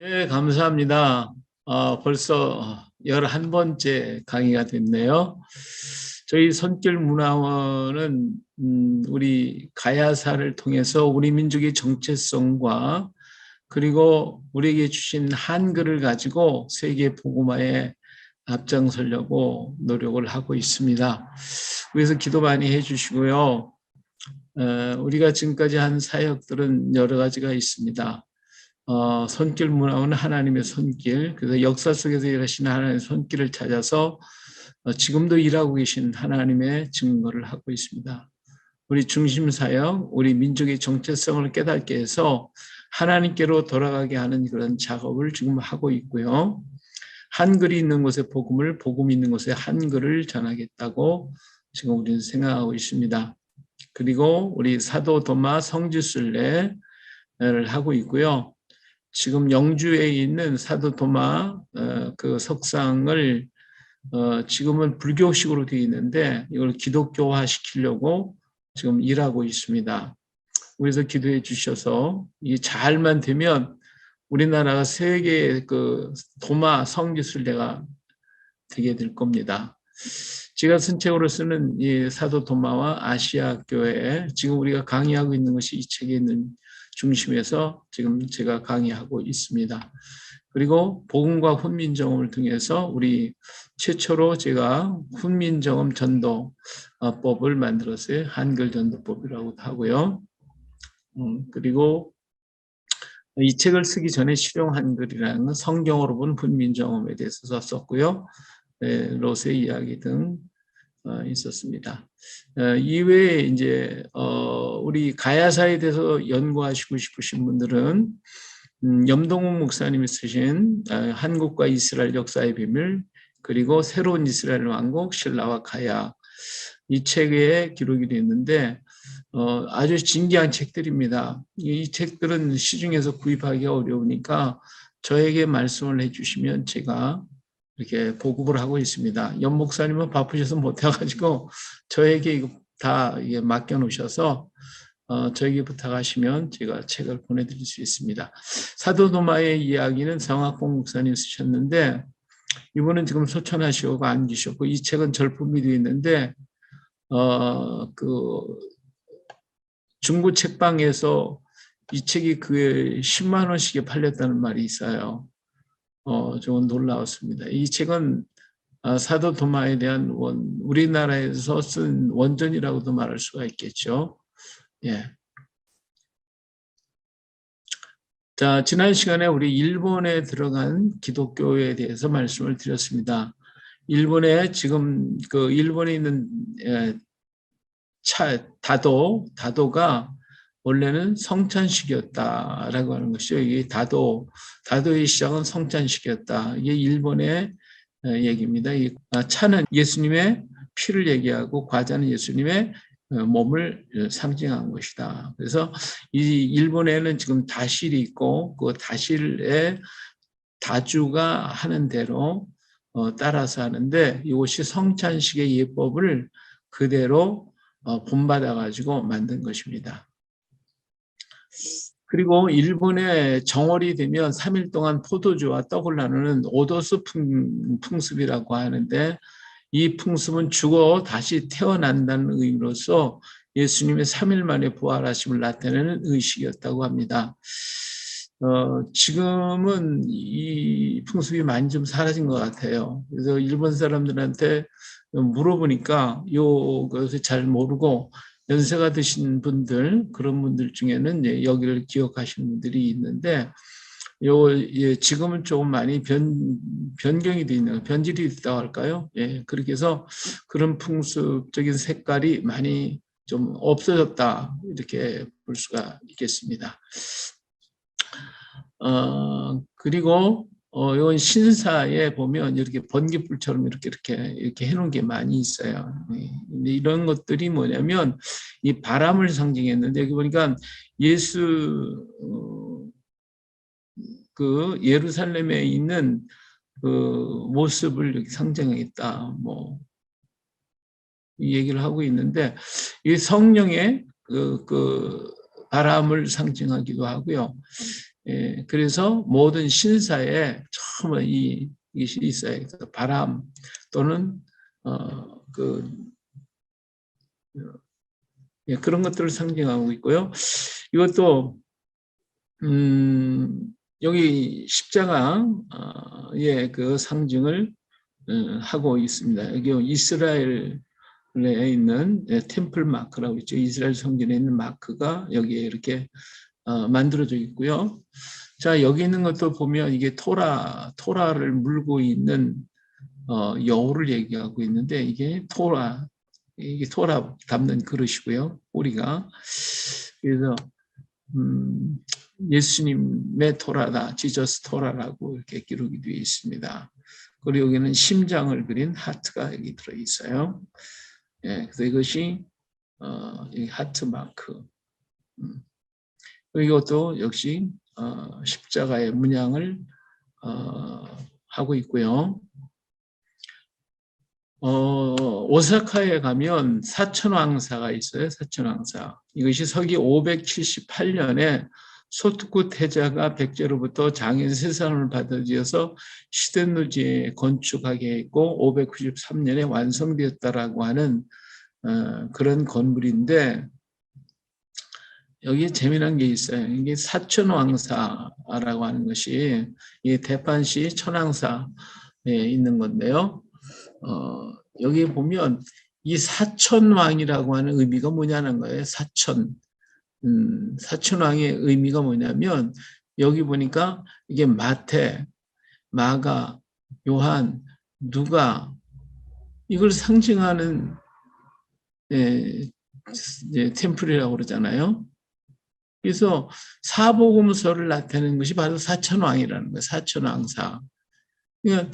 네, 감사합니다. 벌써 11번째 강의가 됐네요. 저희 손길문화원은 우리 가야사를 통해서 우리 민족의 정체성과 그리고 우리에게 주신 한글을 가지고 세계 복음화에 앞장서려고 노력을 하고 있습니다. 그래서 기도 많이 해주시고요. 우리가 지금까지 한 사역들은 여러 가지가 있습니다. 손길 문화는 하나님의 손길, 그래서 역사 속에서 일하시는 하나님의 손길을 찾아서 지금도 일하고 계신 하나님의 증거를 하고 있습니다. 우리 중심 사역, 우리 민족의 정체성을 깨닫게 해서 하나님께로 돌아가게 하는 그런 작업을 지금 하고 있고요. 한글이 있는 곳에 복음을, 복음이 있는 곳에 한글을 전하겠다고 지금 우리는 생각하고 있습니다. 그리고 우리 사도 도마 성지순례를 하고 있고요. 지금 영주에 있는 사도 도마 그 석상을 지금은 불교식으로 되어 있는데 이걸 기독교화 시키려고 지금 일하고 있습니다. 그래서 기도해 주셔서 이 잘만 되면 우리나라가 세계 그 도마 성지순례가 되게 될 겁니다. 제가 쓴 책으로 쓰는 이 사도 도마와 아시아 교회, 지금 우리가 강의하고 있는 것이 이 책에 있는 중심에서 지금 제가 강의하고 있습니다. 그리고 복음과 훈민정음을 통해서 우리 최초로 제가 훈민정음 전도법을 만들었어요. 한글 전도법이라고 하고요. 그리고 이 책을 쓰기 전에 실용 한글이라는 건 성경으로 본 훈민정음에 대해서 썼고요. 롯의 이야기 등 있었습니다. 이외에 이제 우리 가야사에 대해서 연구하시고 싶으신 분들은 염동훈 목사님이 쓰신 한국과 이스라엘 역사의 비밀, 그리고 새로운 이스라엘 왕국 신라와 가야, 이 책에 기록이 되어 있는데 아주 진귀한 책들입니다. 이 책들은 시중에서 구입하기가 어려우니까 저에게 말씀을 해주시면 제가 이렇게 보급을 하고 있습니다. 연 목사님은 바쁘셔서 못해가지고 저에게 이거 다 맡겨놓으셔서 저에게 부탁하시면 제가 책을 보내드릴 수 있습니다. 사도 도마의 이야기는 성학봉 목사님 쓰셨는데 이분은 지금 소천하시고 안 계셨고 이 책은 절품이 되어 있는데 그 중고 책방에서 이 책이 그 10만 원씩에 팔렸다는 말이 있어요. 좀 놀라웠습니다. 이 책은 사도 도마에 대한 우리나라에서 쓴 원전이라고도 말할 수가 있겠죠. 예. 자, 지난 시간에 우리 일본에 들어간 기독교에 대해서 말씀을 드렸습니다. 일본에 지금 그 일본에 있는 다도가 원래는 성찬식이었다라고 하는 것이죠. 이게 다도의 시작은 성찬식이었다. 이게 일본의 얘기입니다. 차는 예수님의 피를 얘기하고 과자는 예수님의 몸을 상징한 것이다. 그래서 이 일본에는 지금 다실이 있고 그 다실에 다주가 하는 대로 따라서 하는데 이것이 성찬식의 예법을 그대로 본받아가지고 만든 것입니다. 그리고 일본의 정월이 되면 3일 동안 포도주와 떡을 나누는 오도스 풍습이라고 하는데 이 풍습은 죽어 다시 태어난다는 의미로서 예수님의 3일 만에 부활하심을 나타내는 의식이었다고 합니다. 지금은 이 풍습이 많이 좀 사라진 것 같아요. 그래서 일본 사람들한테 물어보니까 이것을 잘 모르고 연세가 드신 분들, 그런 분들 중에는 여기를 기억하시는 분들이 있는데 지금은 조금 많이 변경이 되어 있는, 변질이 됐다고 할까요? 예, 그렇게 해서 그런 풍습적인 색깔이 많이 좀 없어졌다, 이렇게 볼 수가 있겠습니다. 그리고 이건 신사에 보면 이렇게 번개불처럼 이렇게 해놓은 게 많이 있어요. 근데 이런 것들이 뭐냐면 이 바람을 상징했는데 여기 보니까 예수 그 예루살렘에 있는 그 모습을 이렇게 상징하겠다, 뭐 이 얘기를 하고 있는데 이 성령의 그 바람을 상징하기도 하고요. 예, 그래서 모든 신사에 처음에 이것이 있어요. 바람 또는 그 예, 그런 것들을 상징하고 있고요. 이것도 여기 십자가의 그 상징을 하고 있습니다. 여기 이스라엘에 있는 템플 마크라고 있죠. 이스라엘 성전에 있는 마크가 여기에 이렇게 만들어져 있고요. 자, 여기 있는 것도 보면 이게 토라를 물고 있는 여우를 얘기하고 있는데 이게 토라 담는 그릇이고요. 우리가 그래서 예수님의 토라다, 지저스 토라라고 이렇게 기록이 되어 있습니다. 그리고 여기는 심장을 그린 하트가 여기 들어 있어요. 예, 그래서 이것이 이 하트 마크. 그리고 또 역시 십자가의 문양을 하고 있고요. 오사카에 가면 사천왕사가 있어요. 사천왕사. 이것이 서기 578년에 소토쿠 태자가 백제로부터 장인 세상을 받아들여서 시덴노지에 건축하게 했고 593년에 완성되었다라고 하는 그런 건물인데 여기에 재미난 게 있어요. 이게 사천왕사라고 하는 것이 이 대판시 천왕사에 있는 건데요. 여기에 보면 이 사천왕이라고 하는 의미가 뭐냐는 거예요. 사천왕의 의미가 뭐냐면 여기 보니까 이게 마태, 마가, 요한, 누가 이걸 상징하는 템플이라고 그러잖아요. 그래서 사복음서를 나타내는 것이 바로 사천왕이라는 거예요. 사천왕사. 그러니까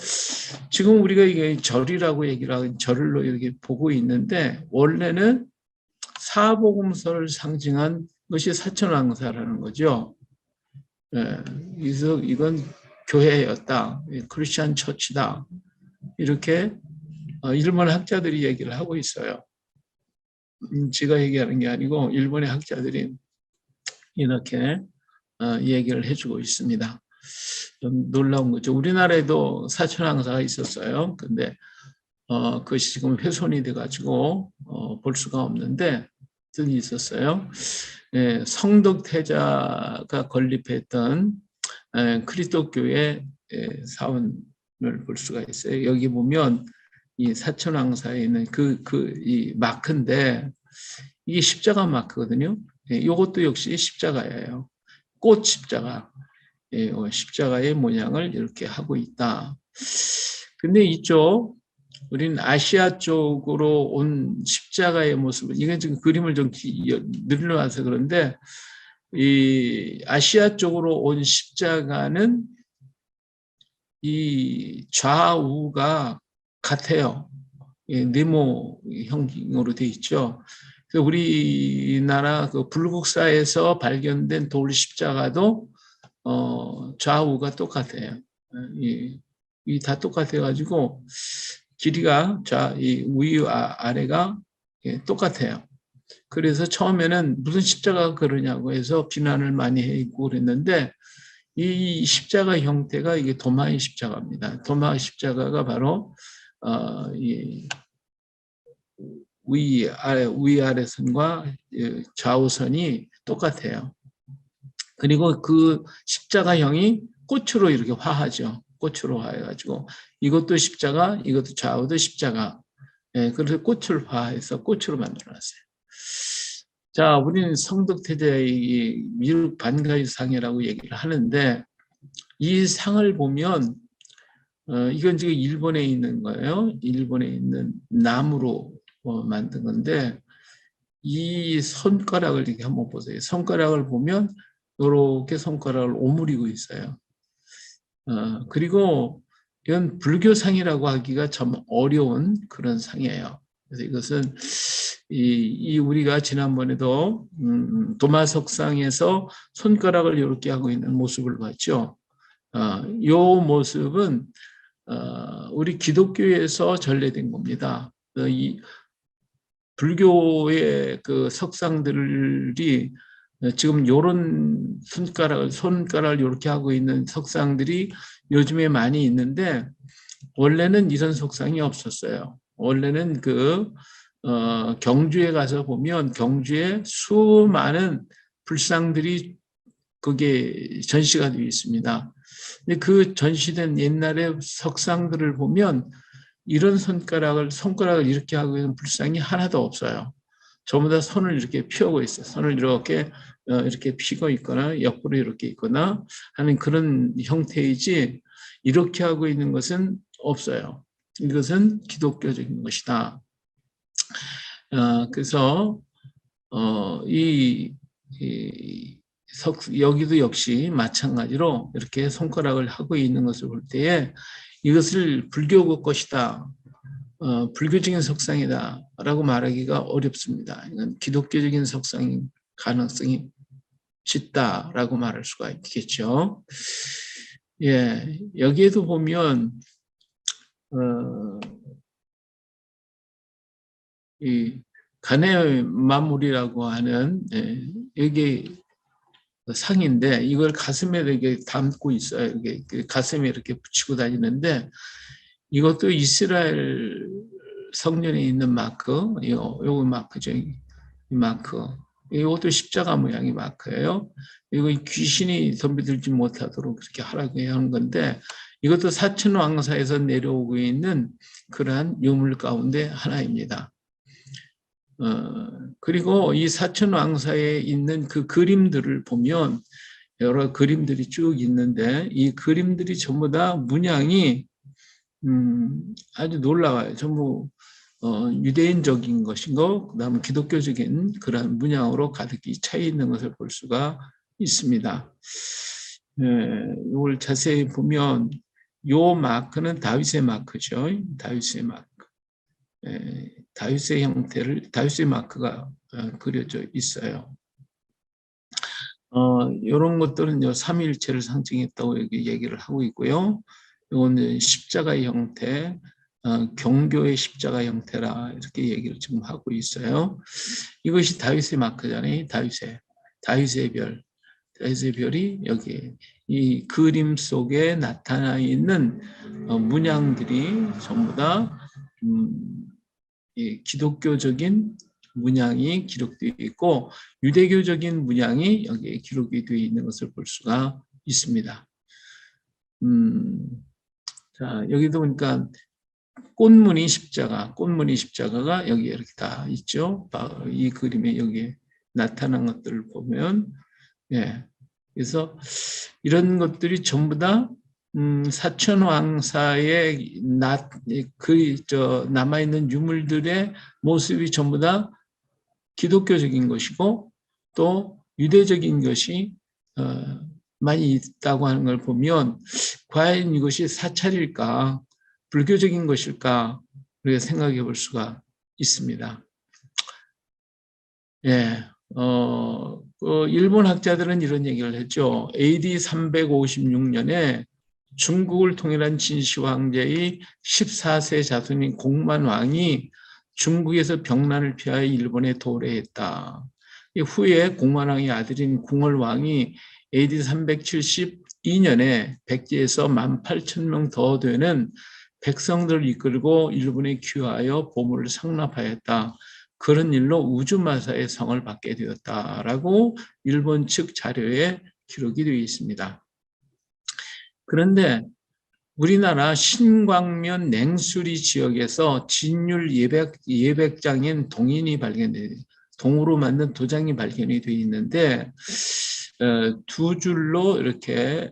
지금 우리가 이게 절이라고 얘기를 하고 절로 이렇게 보고 있는데 원래는 사복음서를 상징한 것이 사천왕사라는 거죠. 그래서 이건 교회였다, 크리스천 처치다 이렇게 일본 학자들이 얘기를 하고 있어요. 제가 얘기하는 게 아니고 일본의 학자들이 이렇게 얘기를 해주고 있습니다. 좀 놀라운 거죠. 우리나라에도 사천왕사가 있었어요. 근데 그것이 지금 훼손이 돼가지고 볼 수가 없는데 뜻이 있었어요. 예, 성덕태자가 건립했던 그리스도교회 사원을 볼 수가 있어요. 여기 보면 이 사천왕사에 있는 이 마크인데 이게 십자가 마크거든요. 예, 이것도 역시 십자가예요. 꽃 십자가. 예, 십자가의 모양을 이렇게 하고 있다. 근데 이쪽 우리는 아시아 쪽으로 온 십자가의 모습을 이건 지금 그림을 좀 늘려놔서 그런데 이 아시아 쪽으로 온 십자가는 이 좌우가 같아요. 예, 네모형으로 돼 있죠. 그래서 우리나라 그 불국사에서 발견된 돌 십자가도 좌우가 똑같아요. 이 다 똑같아가지고 길이가 이 위 아래가 똑같아요. 그래서 처음에는 무슨 십자가가 그러냐고 해서 비난을 많이 했고 그랬는데 이 십자가 형태가 이게 도마의 십자가입니다. 도마 십자가가 바로 이 위아래 선과 좌우선이 똑같아요. 그리고 그 십자가형이 꽃으로 이렇게 화하죠. 꽃으로 화해가지고 이것도 십자가, 이것도 좌우도 십자가. 예, 그래서 꽃을 화해서 꽃으로 만들어놨어요. 자, 우리는 성덕태자의 미륵 반가이상이라고 얘기를 하는데 이 상을 보면 이건 지금 일본에 있는 거예요. 일본에 있는 나무로 만든 건데 이 손가락을 이렇게 한번 보세요. 손가락을 보면 이렇게 손가락을 오므리고 있어요. 그리고 이건 불교상이라고 하기가 참 어려운 그런 상이에요. 그래서 이것은 우리가 지난번에도 도마석상에서 손가락을 이렇게 하고 있는 모습을 봤죠. 이 모습은 우리 기독교에서 전래된 겁니다. 이 불교의 그 석상들이 지금 요런 손가락을 이렇게 하고 있는 석상들이 요즘에 많이 있는데 원래는 이런 석상이 없었어요. 원래는 경주에 가서 보면 경주에 수많은 불상들이 그게 전시가 되어 있습니다. 근데 그 전시된 옛날의 석상들을 보면 이런 손가락을 이렇게 하고 있는 불상이 하나도 없어요. 전부 다 손을 이렇게 펴고 있어요. 손을 이렇게 펴고 있거나 옆으로 이렇게 있거나 하는 그런 형태이지 이렇게 하고 있는 것은 없어요. 이것은 기독교적인 것이다. 그래서 여기도 역시 마찬가지로 이렇게 손가락을 하고 있는 것을 볼 때에 이것을 불교 것이다. 불교적인 석상이다라고 말하기가 어렵습니다. 이건 기독교적인 석상인 가능성이 짙다라고 말할 수가 있겠죠. 예, 여기에도 보면 이 간의 마물이라고 하는 여기 상인데 이걸 가슴에 이렇게 담고 있어요. 이게 가슴에 이렇게 붙이고 다니는데 이것도 이스라엘 성전에 있는 마크, 요거 마크죠. 이 마크. 이것도 십자가 모양의 마크예요. 이거 귀신이 덤비들지 못하도록 그렇게 하라고 하는 건데 이것도 사천왕사에서 내려오고 있는 그러한 유물 가운데 하나입니다. 그리고 이 사천왕사에 있는 그 그림들을 보면 여러 그림들이 쭉 있는데 이 그림들이 전부 다 문양이 아주 놀라워요. 전부 유대인적인 것이고 그다음에 기독교적인 그런 문양으로 가득히 차 있는 것을 볼 수가 있습니다. 이걸 자세히 보면 요 마크는 다윗의 마크죠. 다윗의 마크. 다윗의 마크가 그려져 있어요. 이런 것들은 삼위일체를 상징했다고 여기 얘기를 하고 있고요. 이거는 십자가의 형태, 경교의 십자가 형태라 이렇게 얘기를 지금 하고 있어요. 이것이 다윗의 마크잖아요. 다윗의 별. 다윗의 별이 여기 이 그림 속에 나타나 있는 문양들이 전부 다 기독교적인 문양이 기록되어 있고 유대교적인 문양이 여기에 기록이 되어 있는 것을 볼 수가 있습니다. 자, 여기도 보니까 꽃무늬 십자가가 여기에 이렇게 다 있죠. 이 그림에 여기에 나타난 것들을 보면, 예. 그래서 이런 것들이 전부 다 사천왕사에 남아있는 유물들의 모습이 전부 다 기독교적인 것이고 또 유대적인 것이 많이 있다고 하는 걸 보면 과연 이것이 사찰일까 불교적인 것일까 우리가 생각해 볼 수가 있습니다. 예, 일본 학자들은 이런 얘기를 했죠. AD 356년에 중국을 통일한 진시 황제의 14세 자손인 공만왕이 중국에서 병난을 피하여 일본에 도래했다. 후에 공만왕의 아들인 궁월왕이 AD 372년에 백제에서 18,000명 더 되는 백성들을 이끌고 일본에 귀화하여 보물을 상납하였다. 그런 일로 우주마사의 성을 받게 되었다라고 일본 측 자료에 기록이 되어 있습니다. 그런데 우리나라 신광면 냉수리 지역에서 진율 예백장인 동으로 만든 도장이 발견이 되어 있는데 두 줄로 이렇게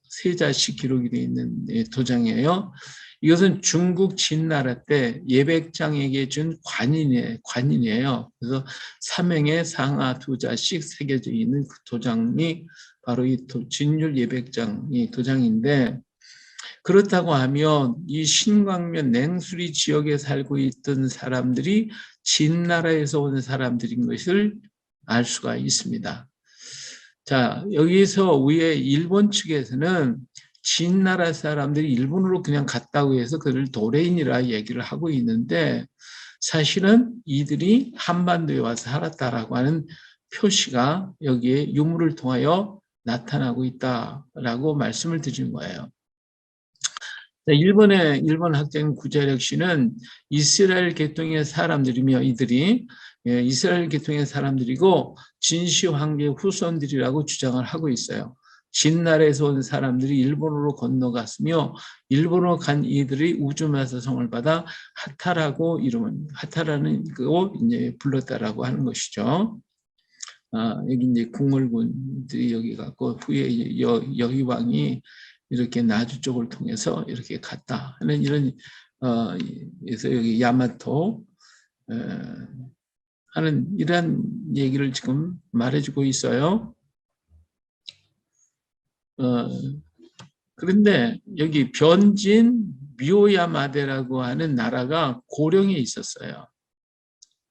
세 자씩 기록이 되어 있는 도장이에요. 이것은 중국 진나라 때 예백장에게 준 관인이에요. 그래서 삼행에 상하 두 자씩 새겨져 있는 그 도장이 바로 이 진율 예백장이 도장인데 그렇다고 하면 이 신광면 냉수리 지역에 살고 있던 사람들이 진나라에서 온 사람들인 것을 알 수가 있습니다. 자, 여기서 위에 일본 측에서는 진나라 사람들이 일본으로 그냥 갔다고 해서 그를 도레인이라 얘기를 하고 있는데 사실은 이들이 한반도에 와서 살았다라고 하는 표시가 여기에 유물을 통하여 나타나고 있다라고 말씀을 드린 거예요. 일본 학자인 구자력 씨는 이스라엘 계통의 사람들이며 이들이 이스라엘 계통의 사람들이고 진시 황제의 후손들이라고 주장을 하고 있어요. 진나라에서 온 사람들이 일본으로 건너갔으며 일본으로 간 이들이 우주마사 성을 받아 하타라고 하타라는 거 이제 불렀다라고 하는 것이죠. 여기 이제 궁궐군들이 여기 갔고 후에 여기 왕이 이렇게 나주 쪽을 통해서 이렇게 갔다 하는 이런 그래서 여기 야마토 하는 이런 얘기를 지금 말해주고 있어요. 그런데 여기 변진 묘야마데라고 하는 나라가 고령에 있었어요.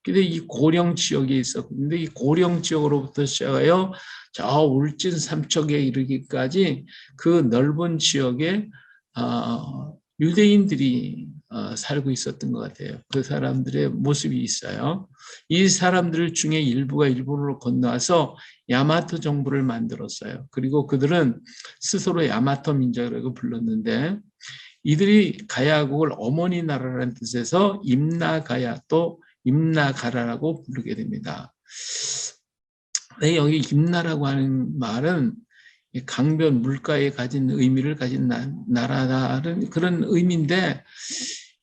근데 이 고령 지역에 있었는데 이 고령 지역으로부터 시작하여 저 울진 삼척에 이르기까지 그 넓은 지역에 유대인들이 살고 있었던 것 같아요. 그 사람들의 모습이 있어요. 이 사람들 중에 일부가 일본으로 건너와서 야마토 정부를 만들었어요. 그리고 그들은 스스로 야마토 민족이라고 불렀는데 이들이 가야국을 어머니 나라라는 뜻에서 임나가야 또 임나가라라고 부르게 됩니다. 여기 임나라고 하는 말은 강변 물가에 가진 의미를 가진 나라다는 그런 의미인데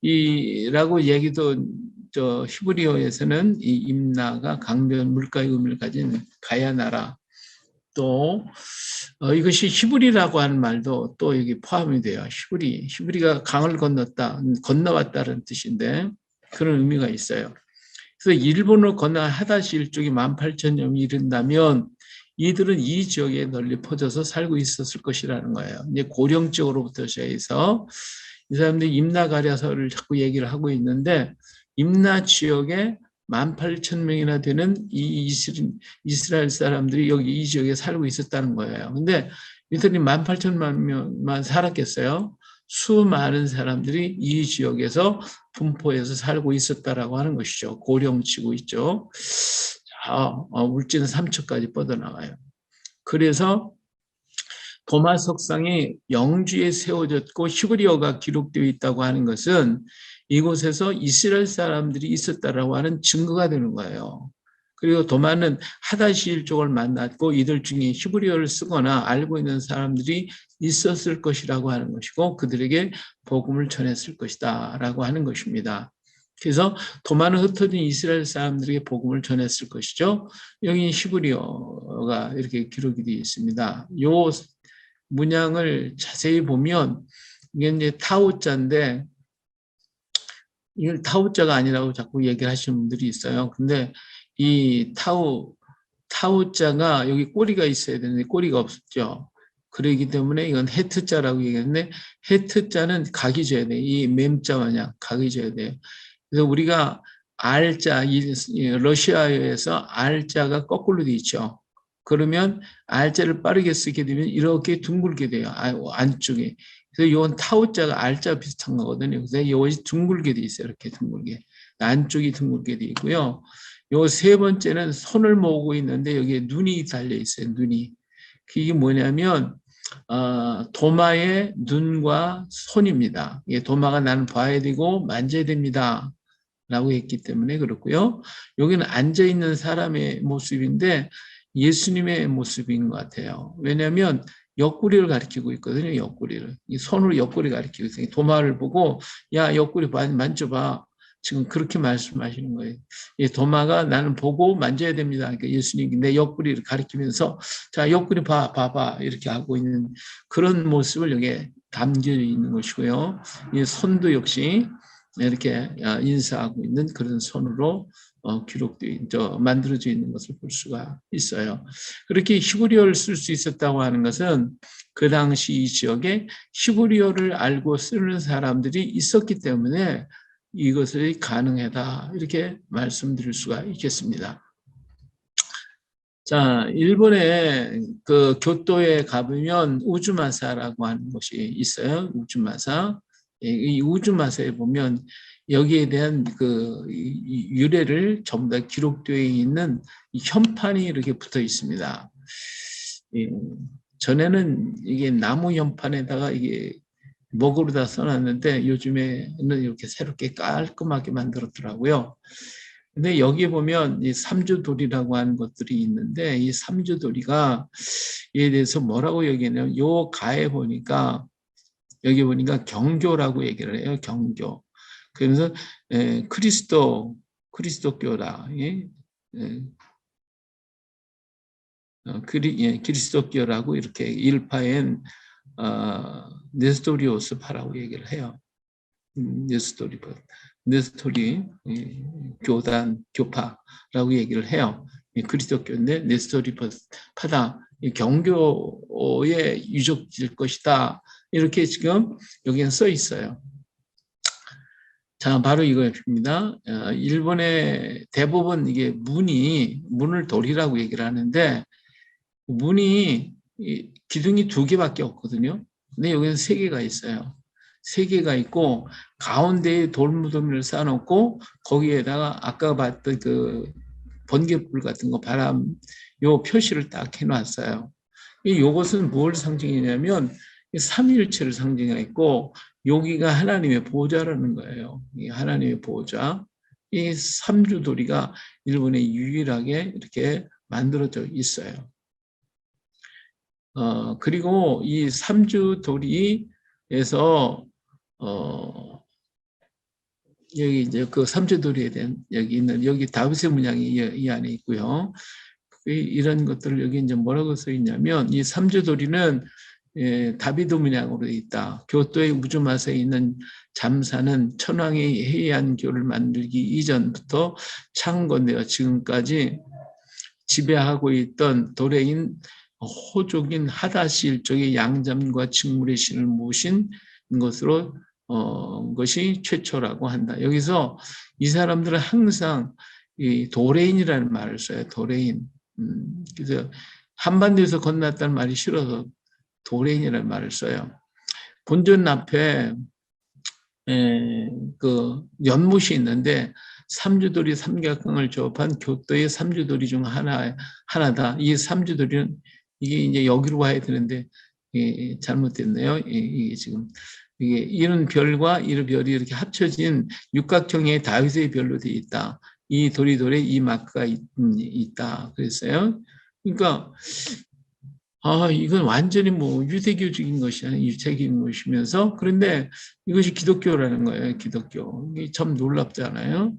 이라고 얘기도 히브리어에서는 이 임나가 강변 물가의 의미를 가진 가야 나라 또 이것이 히브리라고 하는 말도 또 여기 포함이 돼요. 히브리가 강을 건너왔다는 뜻인데 그런 의미가 있어요. 그래서 일본으로 건너간 하다시 일족이 18,000년이 이른다면 이들은 이 지역에 널리 퍼져서 살고 있었을 것이라는 거예요. 이제 고령 지역으로부터 시작해서 이 사람들이 임나가랴서를 자꾸 얘기를 하고 있는데 임나 지역에 18,000명이나 되는 이 이스라엘 사람들이 여기 이 지역에 살고 있었다는 거예요. 근데 이들이 18,000만 살았겠어요? 수많은 사람들이 이 지역에서 분포해서 살고 있었다라고 하는 것이죠. 고령치고 있죠. 울진 삼척까지 뻗어나가요. 그래서 도마 석상이 영주에 세워졌고 히브리어가 기록되어 있다고 하는 것은 이곳에서 이스라엘 사람들이 있었다라고 하는 증거가 되는 거예요. 그리고 도마는 하다시 일족을 만났고 이들 중에 히브리어를 쓰거나 알고 있는 사람들이 있었을 것이라고 하는 것이고 그들에게 복음을 전했을 것이다 라고 하는 것입니다. 그래서 도마는 흩어진 이스라엘 사람들에게 복음을 전했을 것이죠. 여기 히브리어가 이렇게 기록이 되어 있습니다. 요 문양을 자세히 보면 이게 이제 타오자인데 이걸 타오자가 아니라고 자꾸 얘기를 하시는 분들이 있어요. 근데 이 타오자가 여기 꼬리가 있어야 되는데 꼬리가 없었죠. 그러기 때문에 이건 헤트자라고 얘기했는데 헤트자는 각이 져야 돼. 이 맴자 마냥 각이 져야 돼요. 그래서 우리가 R자, 러시아어에서 R자가 거꾸로 돼 있죠. 그러면 R자를 빠르게 쓰게 되면 이렇게 둥글게 돼요. 안쪽에. 그래서 이건 타오자가 R자 비슷한 거거든요. 그래서 이것이 둥글게 돼 있어요. 이렇게 둥글게. 안쪽이 둥글게 돼 있고요. 요 세 번째는 손을 모으고 있는데 여기에 눈이 달려 있어요. 눈이. 그게 뭐냐면 도마의 눈과 손입니다. 도마가 나는 봐야 되고 만져야 됩니다. 라고 했기 때문에 그렇고요. 여기는 앉아있는 사람의 모습인데 예수님의 모습인 것 같아요. 왜냐하면 옆구리를 가리키고 있거든요. 옆구리를. 이 손으로 옆구리 가리키고 있어요. 도마를 보고 야 옆구리 만져봐. 지금 그렇게 말씀하시는 거예요. 이 도마가 나는 보고 만져야 됩니다. 그러니까 예수님이 내 옆구리를 가리키면서 자 옆구리 봐봐 이렇게 하고 있는 그런 모습을 여기에 담겨 있는 것이고요. 이 손도 역시 이렇게 인사하고 있는 그런 손으로 만들어져 있는 것을 볼 수가 있어요. 그렇게 히브리어를 쓸 수 있었다고 하는 것은 그 당시 이 지역에 히브리어를 알고 쓰는 사람들이 있었기 때문에 이것이 가능하다 이렇게 말씀드릴 수가 있겠습니다. 자, 일본의 그 교토에 가보면 우주마사라고 하는 곳이 있어요. 우주마사. 이 우주마사에 보면 여기에 대한 그 유래를 전부 다 기록되어 있는 이 현판이 이렇게 붙어 있습니다. 전에는 이게 나무 현판에다가 이게 목으로 다 써놨는데 요즘에는 이렇게 새롭게 깔끔하게 만들었더라고요. 근데 여기 보면 이 삼주돌이라고 하는 것들이 있는데 이 삼주돌이가 이에 대해서 뭐라고 얘기하냐면 요 가에 보니까 여기 보니까 경교라고 얘기를 해요. 경교. 그래서 그리스도교라. 예? 그리스도교라고 이렇게 일파엔 네스토리오스파라고 얘기를 해요. 네스토리 교단 교파라고 얘기를 해요. 그리스도교인데 네스토리 파다 경교의 유적지일 것이다. 이렇게 지금 여기에 써 있어요. 자, 바로 이거입니다. 일본의 대부분 이게 문을 돌이라고 얘기를 하는데 문이 기둥이 2개밖에 없거든요. 근데 여기는 3개가 있어요. 3개가 있고 가운데에 돌무더미를 쌓아놓고 거기에다가 아까 봤던 그 번개불 같은 거 바람 요 표시를 딱 해놨어요. 이것은 뭘 상징이냐면 삼위일체를 상징했고 여기가 하나님의 보좌라는 거예요. 이 하나님의 보좌. 이 삼주돌이가 일본에 유일하게 이렇게 만들어져 있어요. 그리고 이 삼주돌이에서 여기 이제 그 삼주돌이에 대한 여기 다윗의 문양이 이 안에 있고요. 이런 것들을 여기 이제 뭐라고 써 있냐면 이 삼주돌이는 다비드 문양으로 있다. 교토의 우주마사에 있는 잠사는 천황의 해안교를 만들기 이전부터 창건되어 지금까지 지배하고 있던 도레인 호족인 하다시 일족의 양잠과 직물의 신을 모신 것으로 것이 최초라고 한다. 여기서 이 사람들은 항상 이 도레인이라는 말을 써요. 도레인. 그래서 한반도에서 건넜다는 말이 싫어서 도레인이라는 말을 써요. 본전 앞에 그 연못이 있는데 삼주돌이 삼각강을 조업한 교토의 삼주돌이 중 하나다. 이 삼주돌이는 이게 이제 여기로 와야 되는데 잘못됐네요. 이게 지금 이게 이런 별과 이런 별이 이렇게 합쳐진 육각형의 다윗의 별로 되어 있다. 이 도리돌에 이 마크가 있다. 그랬어요. 그러니까 이건 완전히 뭐 유대교적인 것이 아니라 유체적인 것이면서 그런데 이것이 기독교라는 거예요. 기독교. 이게 참 놀랍잖아요.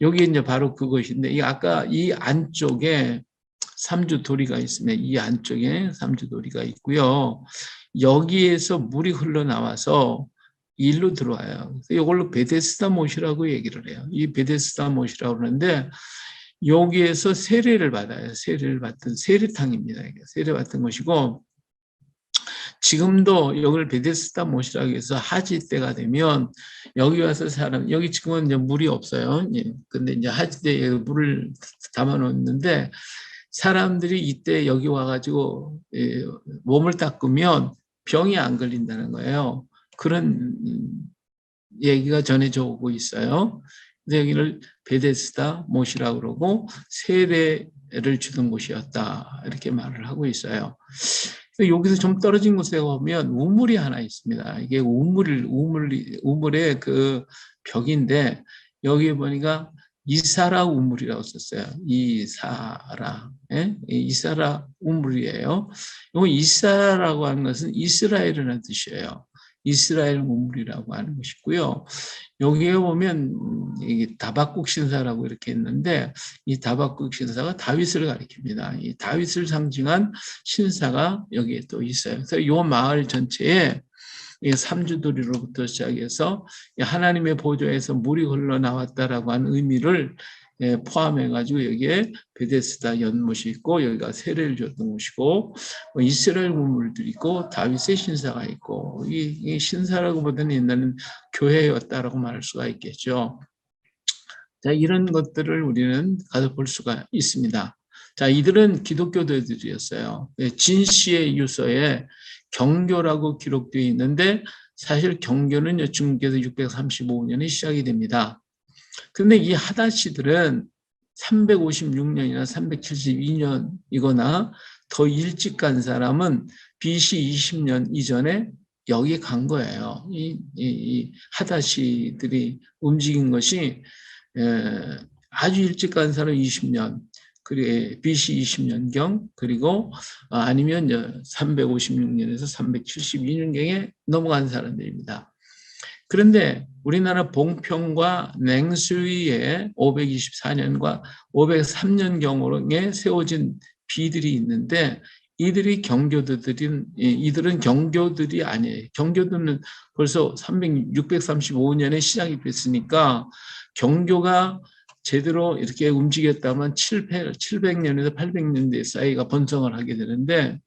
여기 이제 바로 그것인데 이 아까 이 안쪽에 삼주도리가 있으면 이 안쪽에 삼주도리가 있고요. 여기에서 물이 흘러나와서 일로 들어와요. 이걸로 베데스다 못이라고 얘기를 해요. 이 베데스다 못이라고 그러는데 여기에서 세례를 받아요. 세례를 받던 세례탕입니다. 세례받던 것이고 지금도 여기를 베데스다 못이라고 해서 하지 때가 되면 여기 와서 여기 지금은 이제 물이 없어요. 근데 이제 하지 때에 물을 담아 놓는데 사람들이 이때 여기 와가지고 몸을 닦으면 병이 안 걸린다는 거예요. 그런 얘기가 전해져 오고 있어요. 근데 여기를 베데스다 못이라고 그러고 세례를 주던 곳이었다 이렇게 말을 하고 있어요. 여기서 좀 떨어진 곳에 보면 우물이 하나 있습니다. 이게 우물의 그 벽인데 여기에 보니까 이사라 우물이라고 썼어요. 이사라, 이사라 우물이에요. 이거 이사라라고 하는 것은 이스라엘이라는 뜻이에요. 이스라엘 우물이라고 하는 것이고요. 여기에 보면 이 다박국 신사라고 이렇게 있는데 이 다박국 신사가 다윗을 가리킵니다. 이 다윗을 상징한 신사가 여기에 또 있어요. 그래서 이 마을 전체에 삼주돌이로부터 시작해서 하나님의 보좌에서 물이 흘러나왔다라고 하는 의미를 포함해가지고 여기에 베데스다 연못이 있고 여기가 세례를 줬던 곳이고 이스라엘 우물들이 있고 다윗의 신사가 있고 이 신사라고 보다는 옛날에는 교회였다라고 말할 수가 있겠죠. 자, 이런 것들을 우리는 가서 볼 수가 있습니다. 자, 이들은 기독교도들이었어요. 진시의 유서에 경교라고 기록되어 있는데 사실 경교는 중국에서 635년에 시작이 됩니다. 그런데 이 하다시들은 356년이나 372년이거나 더 일찍 간 사람은 BC 20년 이전에 여기 간 거예요. 이 하다시들이 움직인 것이 아주 일찍 간 사람 20년, 그리고 BC 20년경, 그리고 아니면 356년에서 372년경에 넘어간 사람들입니다. 그런데 우리나라 봉평과 냉수위에 524년과 503년경에 세워진 비들이 있는데 이들은 경교들이 아니에요. 경교들은 벌써 635년에 시작이 됐으니까 경교가 제대로 이렇게 움직였다면 700년에서 800년대 사이가 번성을 하게 되는데,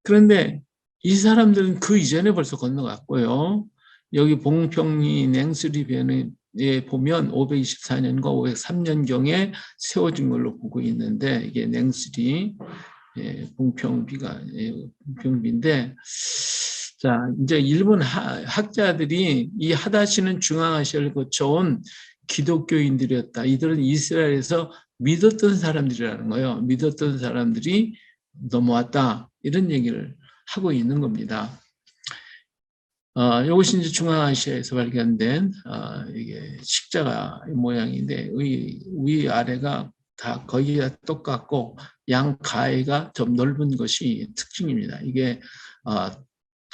그런데 이 사람들은 그 이전에 벌써 건너갔고요. 여기 봉평리 냉수리변에 보면 524년과 503년경에 세워진 걸로 보고 있는데, 이게 냉수리 봉평비인데, 자, 이제 일본 학자들이 이 하다시는 중앙아시아를 거쳐온 기독교인들이었다. 이들은 이스라엘에서 믿었던 사람들이라는 거예요. 믿었던 사람들이 넘어왔다. 이런 얘기를 하고 있는 겁니다. 이것이 이제 중앙아시아에서 발견된 이게 십자가 모양인데 위 아래가 다 거의 다 똑같고 양 가해가 좀 넓은 것이 특징입니다. 이게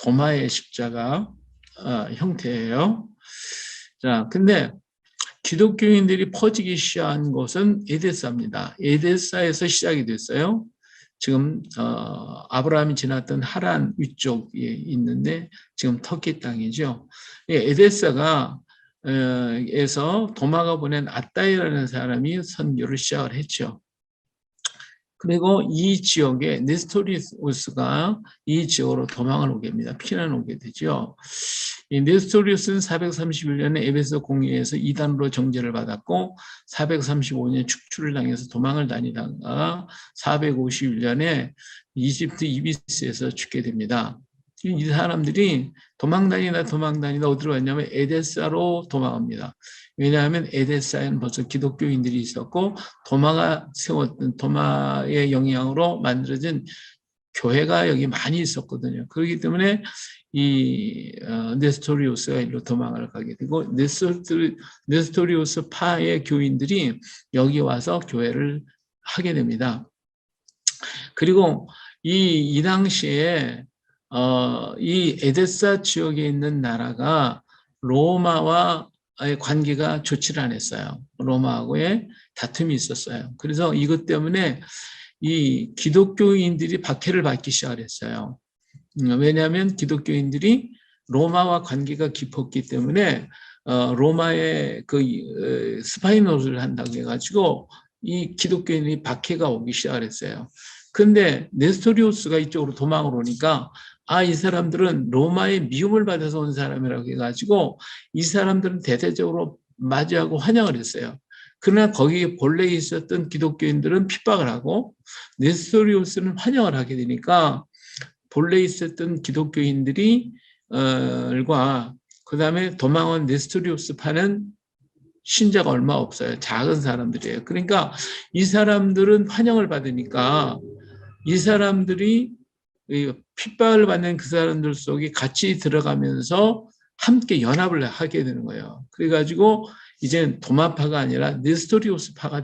도마의 십자가 형태예요. 자, 근데 기독교인들이 퍼지기 시작한 곳은 에데사입니다. 에데사에서 시작이 됐어요. 지금 아브라함이 지났던 하란 위쪽에 있는데 지금 터키 땅이죠. 에데사가 에서 도마가 보낸 아따이라는 사람이 선교를 시작을 했죠. 그리고 이 지역에 네스토리우스가 이 지역으로 도망을 오게 됩니다. 피난 오게 되죠. 이 네스토리우스는 431년에 에베소 공회에서 이단으로 정죄를 받았고 435년 축출을 당해서 도망을 다니다가 451년에 이집트 이비스에서 죽게 됩니다. 이 사람들이 도망 다니다 어디로 갔냐면 에데사로 도망합니다. 왜냐하면 에데사에는 벌써 기독교인들이 있었고 도마가 세웠던 도마의 영향으로 만들어진 교회가 여기 많이 있었거든요. 그렇기 때문에 이 네스토리우스가 일로 도망을 가게 되고 네스토리우스 파의 교인들이 여기 와서 교회를 하게 됩니다. 그리고 이 당시에 이 에데사 지역에 있는 나라가 로마와의 관계가 좋지를 않았어요. 로마하고의 다툼이 있었어요. 그래서 이것 때문에 이 기독교인들이 박해를 받기 시작했어요. 왜냐하면 기독교인들이 로마와 관계가 깊었기 때문에 로마의 그 스파이 노릇을 한다고 해가지고 이 기독교인이 박해가 오기 시작했어요. 근데 네스토리우스가 이쪽으로 도망을 오니까 이 사람들은 로마의 미움을 받아서 온 사람이라고 해가지고 이 사람들은 대대적으로 맞이하고 환영을 했어요. 그러나 거기에 본래 있었던 기독교인들은 핍박을 하고 네스토리우스는 환영을 하게 되니까 본래 있었던 기독교인들이 그 다음에 도망온 네스토리우스 파는 신자가 얼마 없어요. 작은 사람들이에요. 그러니까 이 사람들은 환영을 받으니까 이 사람들이 핍박을 받는 그 사람들 속에 같이 들어가면서 함께 연합을 하게 되는 거예요. 그래가지고 이제는 도마파가 아니라 네스토리우스파가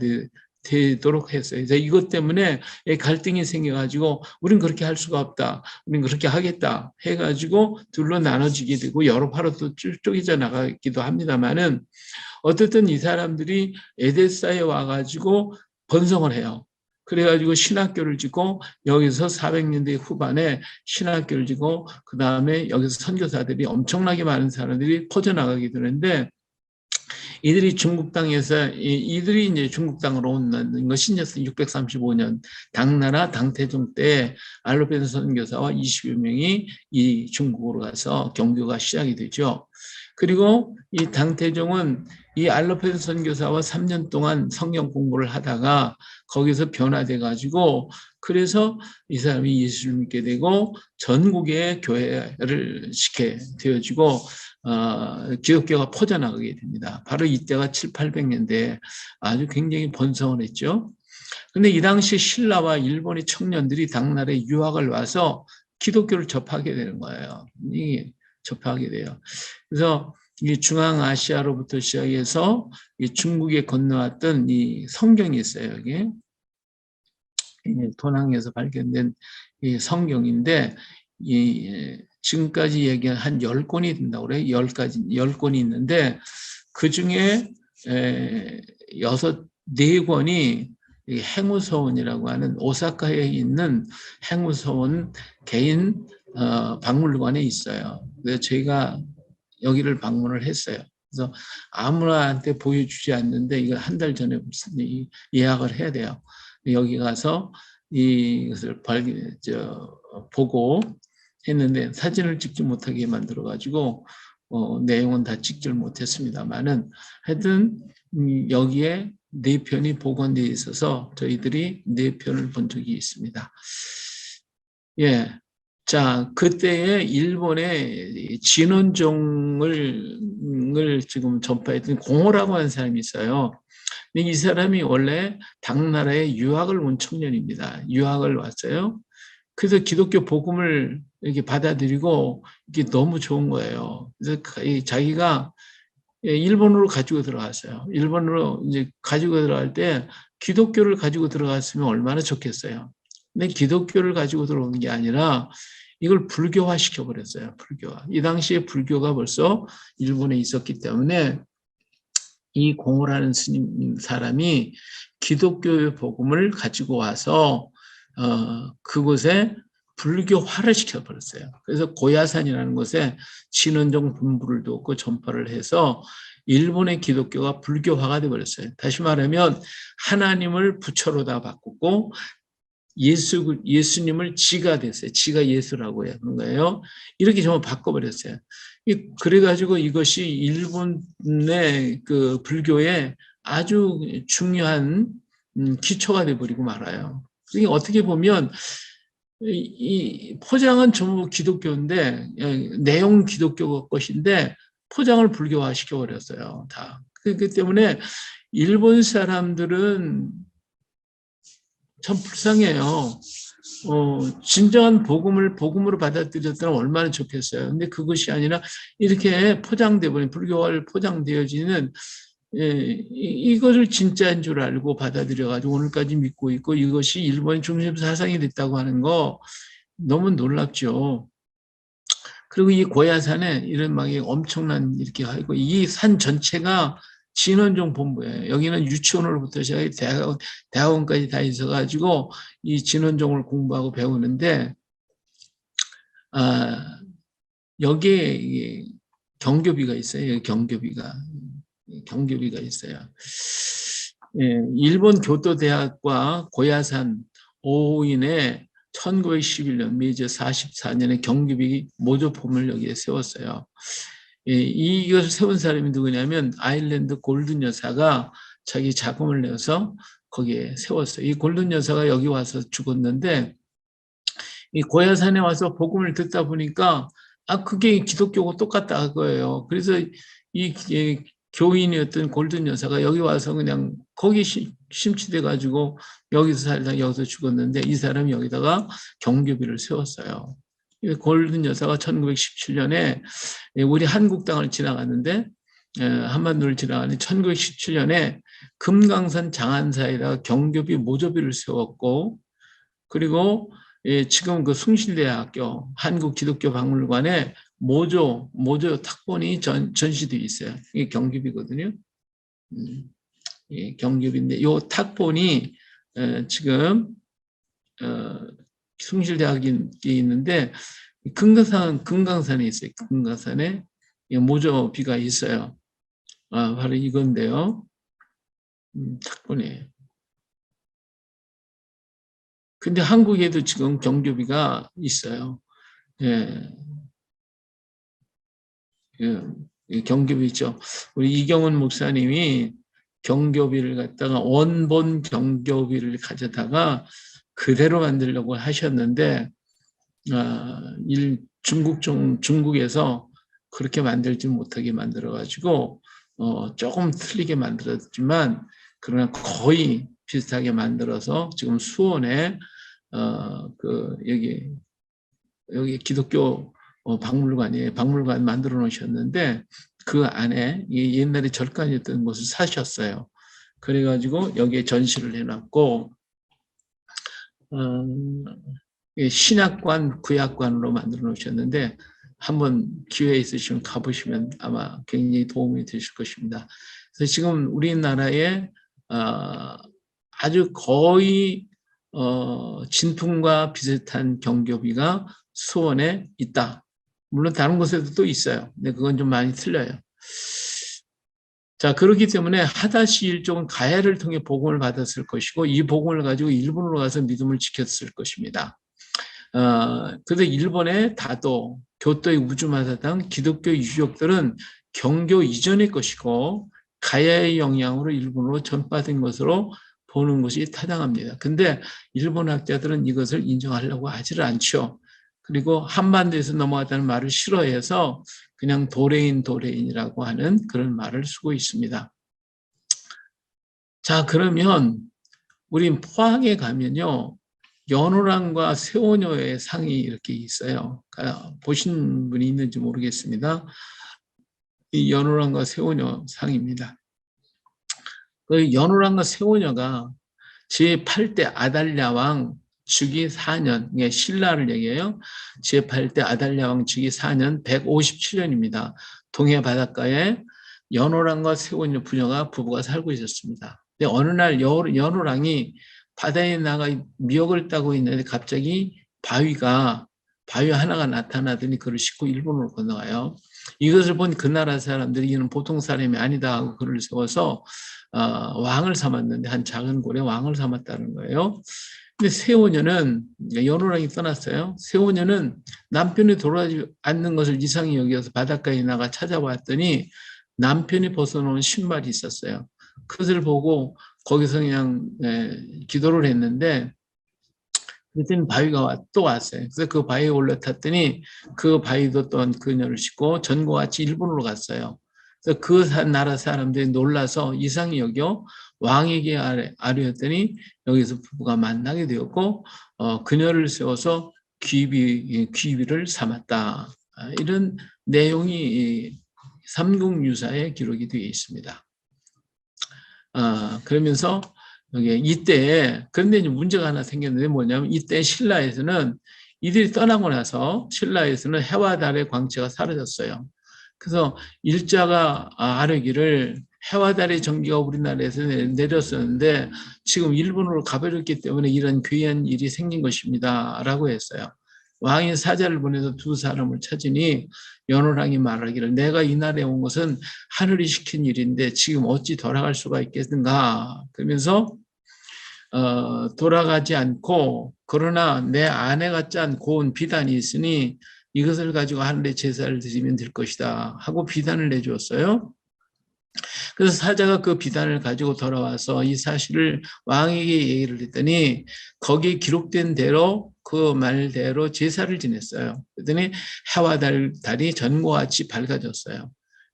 되도록 했어요. 이것 때문에 갈등이 생겨가지고 우린 그렇게 할 수가 없다. 우린 그렇게 하겠다 해가지고 둘로 나눠지게 되고 여러 파로 또 쪼개져 나가기도 합니다만은 어쨌든 이 사람들이 에데사에 와가지고 번성을 해요. 그래가지고 신학교를 짓고 여기서 400년대 후반에 신학교를 짓고 그 다음에 여기서 선교사들이 엄청나게 많은 사람들이 퍼져나가게 되는데 이들이 중국 땅에서 이들이 이제 중국 땅으로 온 것이 이제 635년 당나라 당태종 때 알로펜 선교사와 20여 명이 이 중국으로 가서 경교가 시작이 되죠. 그리고 이 당태종은 이 알로펜 선교사와 3년 동안 성경 공부를 하다가 거기서 변화돼 가지고 그래서 이 사람이 예수를 믿게 되고 전국에 교회를 시게 되어지고 기독교가 퍼져나가게 됩니다. 바로 이때가 7, 800년대에 아주 굉장히 번성을 했죠. 근데 이 당시 신라와 일본의 청년들이 당나라에 유학을 와서 기독교를 접하게 되는 거예요. 접하게 돼요. 그래서 이 중앙아시아로부터 시작해서 이 중국에 건너왔던 이 성경이 있어요. 여기 도낭에서 발견된 이 성경인데 이 지금까지 얘기한 한 10권이 된다고 그래요. 10권이 있는데 그 중에 4권이 행우서원이라고 하는 오사카에 있는 행우서원 개인 박물관에 있어요. 그래서 저희가 여기를 방문을 했어요. 그래서 아무나한테 보여주지 않는데 이걸 한 달 전에 예약을 해야 돼요. 여기 가서 이것을 보고 했는데 사진을 찍지 못하게 만들어가지고 내용은 다 찍지를 못했습니다만은 하여튼 여기에 4편이 복원되어 있어서 저희들이 4편을 본 적이 있습니다. 예. 자, 그때에 일본의 진원종을 지금 전파했던 공호라고 하는 사람이 있어요. 근데 이 사람이 원래 당나라에 유학을 온 청년입니다. 유학을 왔어요. 그래서 기독교 복음을 이렇게 받아들이고 이게 너무 좋은 거예요. 그래서 자기가 일본으로 가지고 들어갔어요. 일본으로 이제 가지고 들어갈 때 기독교를 가지고 들어갔으면 얼마나 좋겠어요. 근데 기독교를 가지고 들어온 게 아니라 이걸 불교화 시켜버렸어요. 불교화. 이 당시에 불교가 벌써 일본에 있었기 때문에 이 공호라는 스님 사람이 기독교의 복음을 가지고 와서 그곳에 불교화를 시켜버렸어요. 그래서 고야산이라는 곳에 진원종 분부를 두고 전파를 해서 일본의 기독교가 불교화가 되어버렸어요. 다시 말하면 하나님을 부처로다 바꾸고 예수님을 지가 됐어요. 지가 예수라고 해요. 그런 거예요. 이렇게 전부 바꿔버렸어요. 그래가지고 이것이 일본의 그 불교의 아주 중요한 기초가 돼버리고 말아요. 그러니까 어떻게 보면 이 포장은 전부 기독교인데 내용은 기독교 것인데 포장을 불교화 시켜버렸어요. 다. 그렇기 때문에 일본 사람들은 참 불쌍해요. 진정한 복음으로 받아들였다면 얼마나 좋겠어요. 근데 그것이 아니라 이렇게 포장되어버린 불교화를 포장되어지는 이것을 진짜인 줄 알고 받아들여가지고 오늘까지 믿고 있고 이것이 일본의 중심 사상이 됐다고 하는 거 너무 놀랍죠. 그리고 이 고야산에 이런 막 엄청난 이렇게 하고 이 산 전체가 진원종 본부예요. 여기는 유치원으로부터 시작해 대학원까지 다 있어가지고 이 진원종을 공부하고 배우는데 여기에 경교비가 있어요. 경교비가 있어요. 예, 일본 교토대학과 고야산 오호인의 1911년 미제 44년에 경교비 모조품을 여기에 세웠어요. 예, 이것을 세운 사람이 누구냐면 아일랜드 골든 여사가 자기 자금을 내서 거기에 세웠어요. 이 골든 여사가 여기 와서 죽었는데 이 고야산에 와서 복음을 듣다 보니까 그게 기독교고 똑같다 그거예요. 그래서 이 교인이었던 골든 여사가 여기 와서 그냥 거기 심취돼 가지고 여기서 살다 여기서 죽었는데 이 사람이 여기다가 경교비를 세웠어요. 골든 여사가 1917년에 우리 한국 땅을 지나갔는데 한반도를 지나가는 1917년에 금강산 장안사에다가 경교비 모조비를 세웠고 그리고 지금 그 숭실대학교 한국기독교박물관에 모조 탁본이 전시되어 있어요. 이게 경규비거든요. 경규비인데 이 탁본이 지금 숭실대학에 있는데 금강산에 있어요. 금강산에 모조비가 있어요. 바로 이건데요. 탁본이에요. 근데 한국에도 지금 경교비가 있어요. 예, 경교비 있죠. 우리 이경훈 목사님이 경교비를 갖다가 원본 경교비를 가져다가 그대로 만들려고 하셨는데, 중국에서 그렇게 만들지 못하게 만들어가지고, 조금 틀리게 만들었지만, 그러나 거의 비슷하게 만들어서 지금 수원에, 여기 기독교 박물관이에요. 박물관 만들어 놓으셨는데, 그 안에 옛날에 절간이었던 곳을 사셨어요. 그래가지고 여기에 전시를 해놨고, 신약관, 구약관으로 만들어 놓으셨는데 한번 기회 있으시면 가보시면 아마 굉장히 도움이 되실 것입니다. 그래서 지금 우리나라에 아주 거의 진품과 비슷한 경교비가 수원에 있다. 물론 다른 곳에도 또 있어요. 근데 그건 좀 많이 틀려요. 자, 그렇기 때문에 하다시 일종은 가야를 통해 복음을 받았을 것이고 이 복음을 가지고 일본으로 가서 믿음을 지켰을 것입니다. 그래서 일본의 다도, 교토의 우주마사당, 기독교 유적들은 경교 이전의 것이고 가야의 영향으로 일본으로 전파된 것으로 보는 것이 타당합니다. 근데 일본 학자들은 이것을 인정하려고 하지를 않죠. 그리고 한반도에서 넘어갔다는 말을 싫어해서 그냥 도레인이라고 하는 그런 말을 쓰고 있습니다. 자, 그러면 우린 포항에 가면요. 연호랑과 세오녀의 상이 이렇게 있어요. 보신 분이 있는지 모르겠습니다. 이 연호랑과 세오녀 상입니다. 그 연호랑과 세오녀가 제8대 아달랴 왕 주기 4년, 신라를 얘기해요. 제8대 아달랴 왕 주기 4년 157년입니다. 동해 바닷가에 연호랑과 세오녀 부부가 살고 있었습니다. 근데 어느 날 연호랑이 바다에 나가 미역을 따고 있는데 갑자기 바위 하나가 나타나더니 그를 싣고 일본으로 건너가요. 이것을 본 그 나라 사람들이 이는 보통 사람이 아니다 하고 그를 세워서 왕을 삼았는데 한 작은 고래 왕을 삼았다는 거예요. 근데 세오녀는 연호랑이 떠났어요. 세오녀는 남편이 돌아오지 않는 것을 이상히 여겨서 바닷가에 나가 찾아봤더니 남편이 벗어놓은 신발이 있었어요. 그것을 보고 거기서 그냥 기도를 했는데 그랬더니 바위가 또 왔어요. 그래서 그 바위에 올라탔더니 그 바위도 또한 그녀를 싣고 전과 같이 일본으로 갔어요. 그래서 그 나라 사람들이 놀라서 이상히 여겨 왕에게 아뢰었더니 여기서 부부가 만나게 되었고 그녀를 세워서 귀비를 삼았다. 이런 내용이 삼국유사에 기록이 되어 있습니다. 그러면서 이때 그런데 이제 문제가 하나 생겼는데 뭐냐면 이때 신라에서는 이들이 떠나고 나서 신라에서는 해와 달의 광채가 사라졌어요. 그래서 일자가 아뢰기를 해와 달의 전기가 우리나라에서 내렸었는데 지금 일본으로 가버렸기 때문에 이런 괴이한 일이 생긴 것입니다. 라고 했어요. 왕이 사자를 보내서 두 사람을 찾으니 연호랑이 말하기를 내가 이 나라에 온 것은 하늘이 시킨 일인데 지금 어찌 돌아갈 수가 있겠는가. 그러면서 돌아가지 않고 그러나 내 아내가 짠 고운 비단이 있으니 이것을 가지고 하늘에 제사를 드리면 될 것이다 하고 비단을 내주었어요. 그래서 사자가 그 비단을 가지고 돌아와서 이 사실을 왕에게 얘기를 했더니 거기에 기록된 대로 그 말대로 제사를 지냈어요. 그랬더니 해와 달이 전과 같이 밝아졌어요.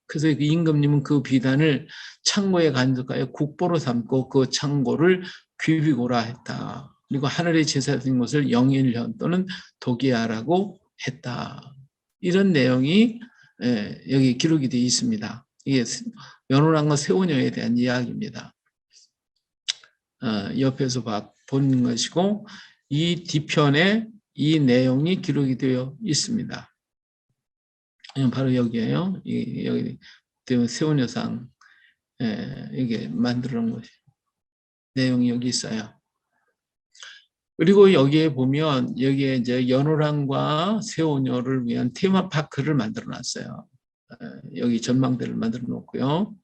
그래서 그 임금님은 그 비단을 창고에 간직하여 국보로 삼고 그 창고를 귀비고라 했다. 그리고 하늘의 제사 드린 것을 영일년 또는 도기야라고 했다. 이런 내용이 여기 기록이 되어 있습니다. 이게 연호랑과 세오녀에 대한 이야기입니다. 옆에서 보는 것이고 이 뒤편에 이 내용이 기록이 되어 있습니다. 바로 여기에요. 여기 세오녀상 이게 만들어 놓은 것이 내용이 여기 있어요. 그리고 여기에 보면 여기에 이제 연호랑과 세오녀를 위한 테마파크를 만들어 놨어요. 여기 전망대를 만들어 놓고요.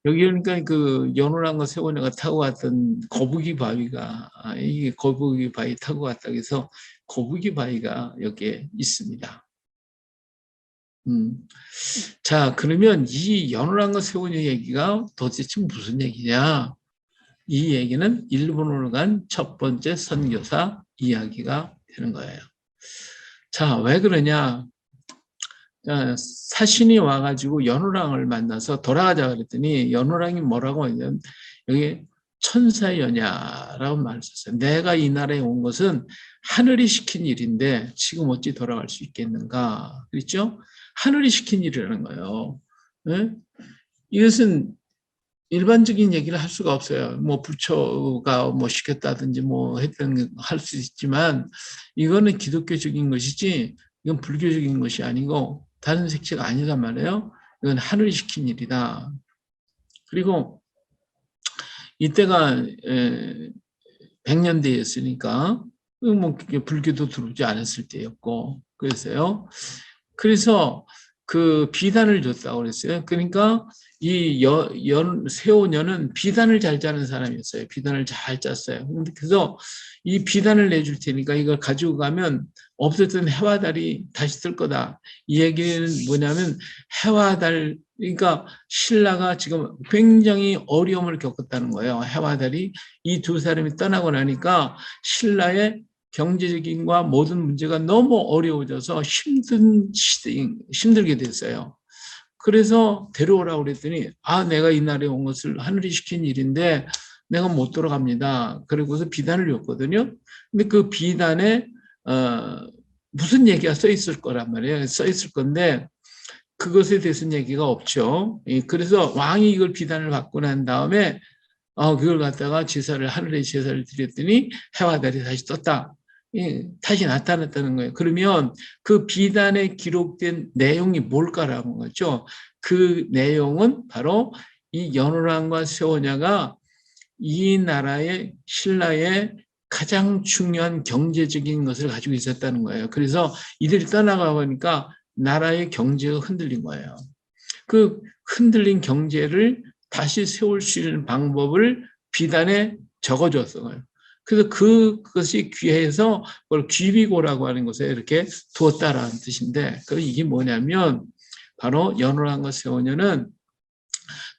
여기 그러니까 그 연호랑과 세원이가 타고 갔던 거북이 바위가 이게 거북이 바위 타고 갔다 해서 거북이 바위가 여기에 있습니다. 자, 그러면 이 연호랑과 세원이 얘기가 도대체 무슨 얘기냐? 이 얘기는 일본으로 간 첫 번째 선교사 이야기가 되는 거예요. 자, 왜 그러냐? 사신이 와가지고 연호랑을 만나서 돌아가자 그랬더니 연호랑이 뭐라고 하냐면 여기 천사여냐라고 말을 썼어요. 내가 이 나라에 온 것은 하늘이 시킨 일인데 지금 어찌 돌아갈 수 있겠는가? 그렇죠? 하늘이 시킨 일이라는 거예요. 네? 이것은 일반적인 얘기를 할 수가 없어요. 뭐 부처가 뭐 시켰다든지 뭐 했던 할 수 있지만 이거는 기독교적인 것이지 이건 불교적인 것이 아니고 다른 색채가 아니란 말이에요. 이건 하늘이 시킨 일이다. 그리고 이때가 100년대였으니까 뭐 불교도 들어오지 않았을 때였고 그래서요. 그래서 그 비단을 줬다고 그랬어요. 그러니까 이 세오년은 비단을 잘 짜는 사람이었어요. 비단을 잘 짰어요. 그래서 이 비단을 내줄 테니까 이걸 가지고 가면 없었던 해와 달이 다시 뜰 거다. 이 얘기는 뭐냐면 해와 달, 그러니까 신라가 지금 굉장히 어려움을 겪었다는 거예요. 해와 달이 이 두 사람이 떠나고 나니까 신라의 경제적인과 모든 문제가 너무 어려워져서 힘들게 됐어요. 그래서 데려오라고 그랬더니 내가 이 나라에 온 것을 하늘이 시킨 일인데 내가 못 돌아갑니다. 그리고서 비단을 줬거든요. 근데 그 비단에 무슨 얘기가 써 있을 거란 말이에요. 써 있을 건데 그것에 대해서는 얘기가 없죠. 그래서 왕이 이걸 비단을 받고 난 다음에 그걸 갖다가 하늘에 제사를 드렸더니 해와 달이 다시 떴다. 다시 나타났다는 거예요. 그러면 그 비단에 기록된 내용이 뭘까라는 거죠. 그 내용은 바로 이 연호랑과 세오냐가 이 나라의 신라의 가장 중요한 경제적인 것을 가지고 있었다는 거예요. 그래서 이들이 떠나가 보니까 나라의 경제가 흔들린 거예요. 그 흔들린 경제를 다시 세울 수 있는 방법을 비단에 적어줬어요. 그래서 그것이 귀해서 그걸 귀비고라고 하는 곳에 이렇게 두었다라는 뜻인데, 이게 뭐냐면 바로 연호랑과 세오녀는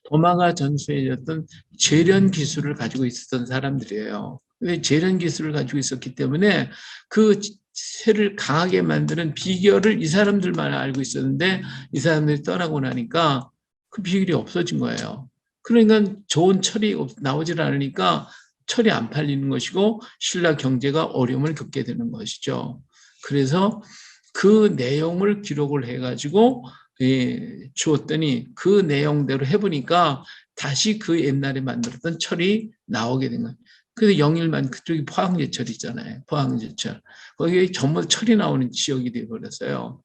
도마가 전수해졌던 재련 기술을 가지고 있었던 사람들이에요. 근데 재련 기술을 가지고 있었기 때문에 그 쇠를 강하게 만드는 비결을 이 사람들만 알고 있었는데 이 사람들이 떠나고 나니까 그 비결이 없어진 거예요. 그러니까 좋은 철이 나오질 않으니까 철이 안 팔리는 것이고 신라 경제가 어려움을 겪게 되는 것이죠. 그래서 그 내용을 기록을 해가지고 주었더니 그 내용대로 해보니까 다시 그 옛날에 만들었던 철이 나오게 된 거예요. 그래서 영일만 그쪽이 포항제철 있잖아요. 포항제철. 거기에 전부 철이 나오는 지역이 되어버렸어요.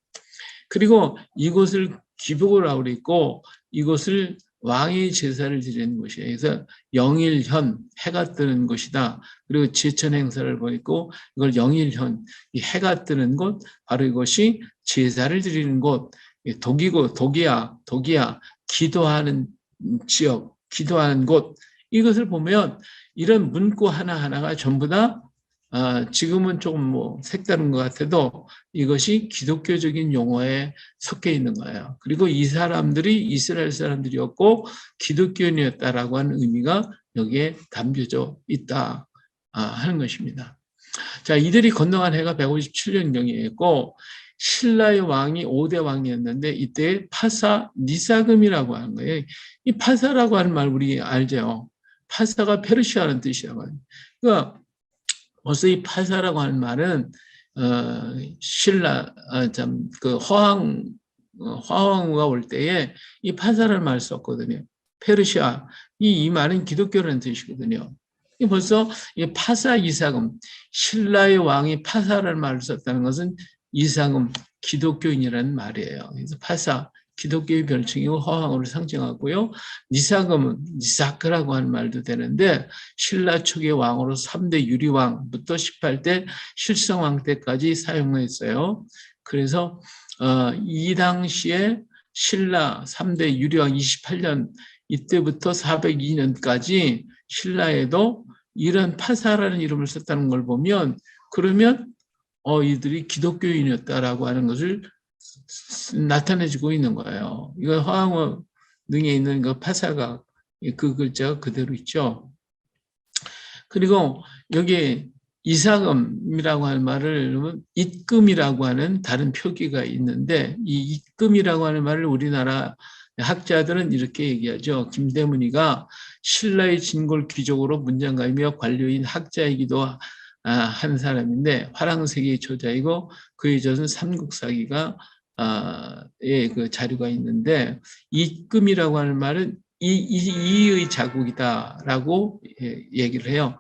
그리고 이곳을 기복이라고 그랬고 이곳을 왕의 제사를 드리는 곳이에요. 그래서 영일현, 해가 뜨는 곳이다. 그리고 제천 행사를 보이고 이걸 영일현, 이 해가 뜨는 곳, 바로 이것이 제사를 드리는 곳, 독이야, 기도하는 지역, 기도하는 곳, 이것을 보면 이런 문구 하나하나가 전부 다 지금은 조금 뭐 색다른 것 같아도 이것이 기독교적인 용어에 섞여 있는 거예요. 그리고 이 사람들이 이스라엘 사람들이었고 기독교인이었다라고 하는 의미가 여기에 담겨져 있다 하는 것입니다. 자, 이들이 건너간 해가 157년경이었고 신라의 왕이 5대 왕이었는데 이때 파사 니사금이라고 하는 거예요. 이 파사라고 하는 말 우리 알죠? 파사가 페르시아라는 뜻이라고 하는. 그러니까 벌써 이 파사라고 하는 말은 신라 그 화왕후가 올 때에 이 파사라는 말을 썼거든요. 페르시아 이 말은 기독교라는 뜻이거든요. 벌써 이 파사 이사금 신라의 왕이 파사라는 말을 썼다는 것은 이사금 기독교인이라는 말이에요. 그래서 파사 기독교의 별칭이고 화왕후를 상징하고요. 니사금은 니사크라고 하는 말도 되는데 신라 초기의 왕으로 3대 유리왕부터 18대 실성왕 때까지 사용했어요. 그래서 이 당시에 신라 3대 유령 28년 이때부터 402년까지 신라에도 이런 파사라는 이름을 썼다는 걸 보면 그러면 이들이 기독교인이었다라고 하는 것을 나타내주고 있는 거예요. 이거 화항어 등에 있는 그 파사가 그 글자가 그대로 있죠. 그리고 여기 이사금이라고 하는 말을 입금이라고 하는 다른 표기가 있는데 이 입금이라고 하는 말을 우리나라 학자들은 이렇게 얘기하죠. 김대문이가 신라의 진골 귀족으로 문장가이며 관료인 학자이기도 한 사람인데 화랑세계의 저자이고 그의 저는 삼국사기가 그 자료가 있는데 입금이라고 하는 말은 이의 자국이다라고 얘기를 해요.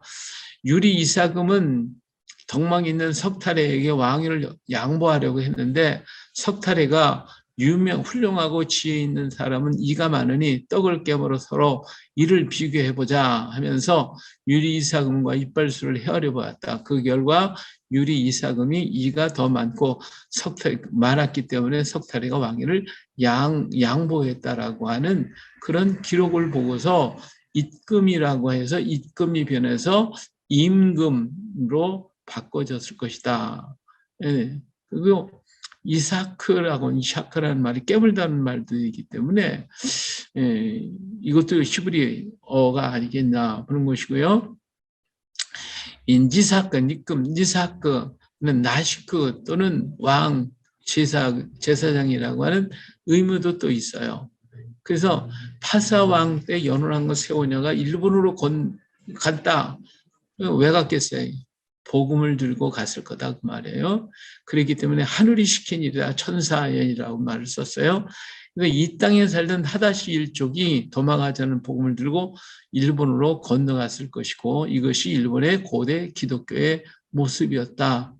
유리 이사금은 덕망 있는 석탈에게 왕위를 양보하려고 했는데 석탈애가 훌륭하고 지혜 있는 사람은 이가 많으니 떡을 깨물어 서로 이를 비교해보자 하면서 유리 이사금과 이빨수를 헤아려 보았다. 그 결과 유리 이사금이 이가 더 많고 많았기 때문에 석탈애가 왕위를 양보했다라고 하는 그런 기록을 보고서 입금이라고 해서 입금이 변해서 임금으로 바꿔졌을 것이다. 예. 그리고 이샤크라는 말이 깨물다는 말도 있기 때문에 이것도 히브리어가 아니겠나 그런 것이고요. 니사크는 나시크 또는 왕 제사장이라고 하는 의무도 또 있어요. 그래서 파사왕 때 연호랑과 세오녀가 일본으로 갔다. 왜 갔겠어요? 복음을 들고 갔을 거다 그 말이에요. 그렇기 때문에 하늘이 시킨 일이다 천사연이라고 말을 썼어요. 그러니까 이 땅에 살던 하다시 일족이 도망하자는 복음을 들고 일본으로 건너갔을 것이고 이것이 일본의 고대 기독교의 모습이었다라고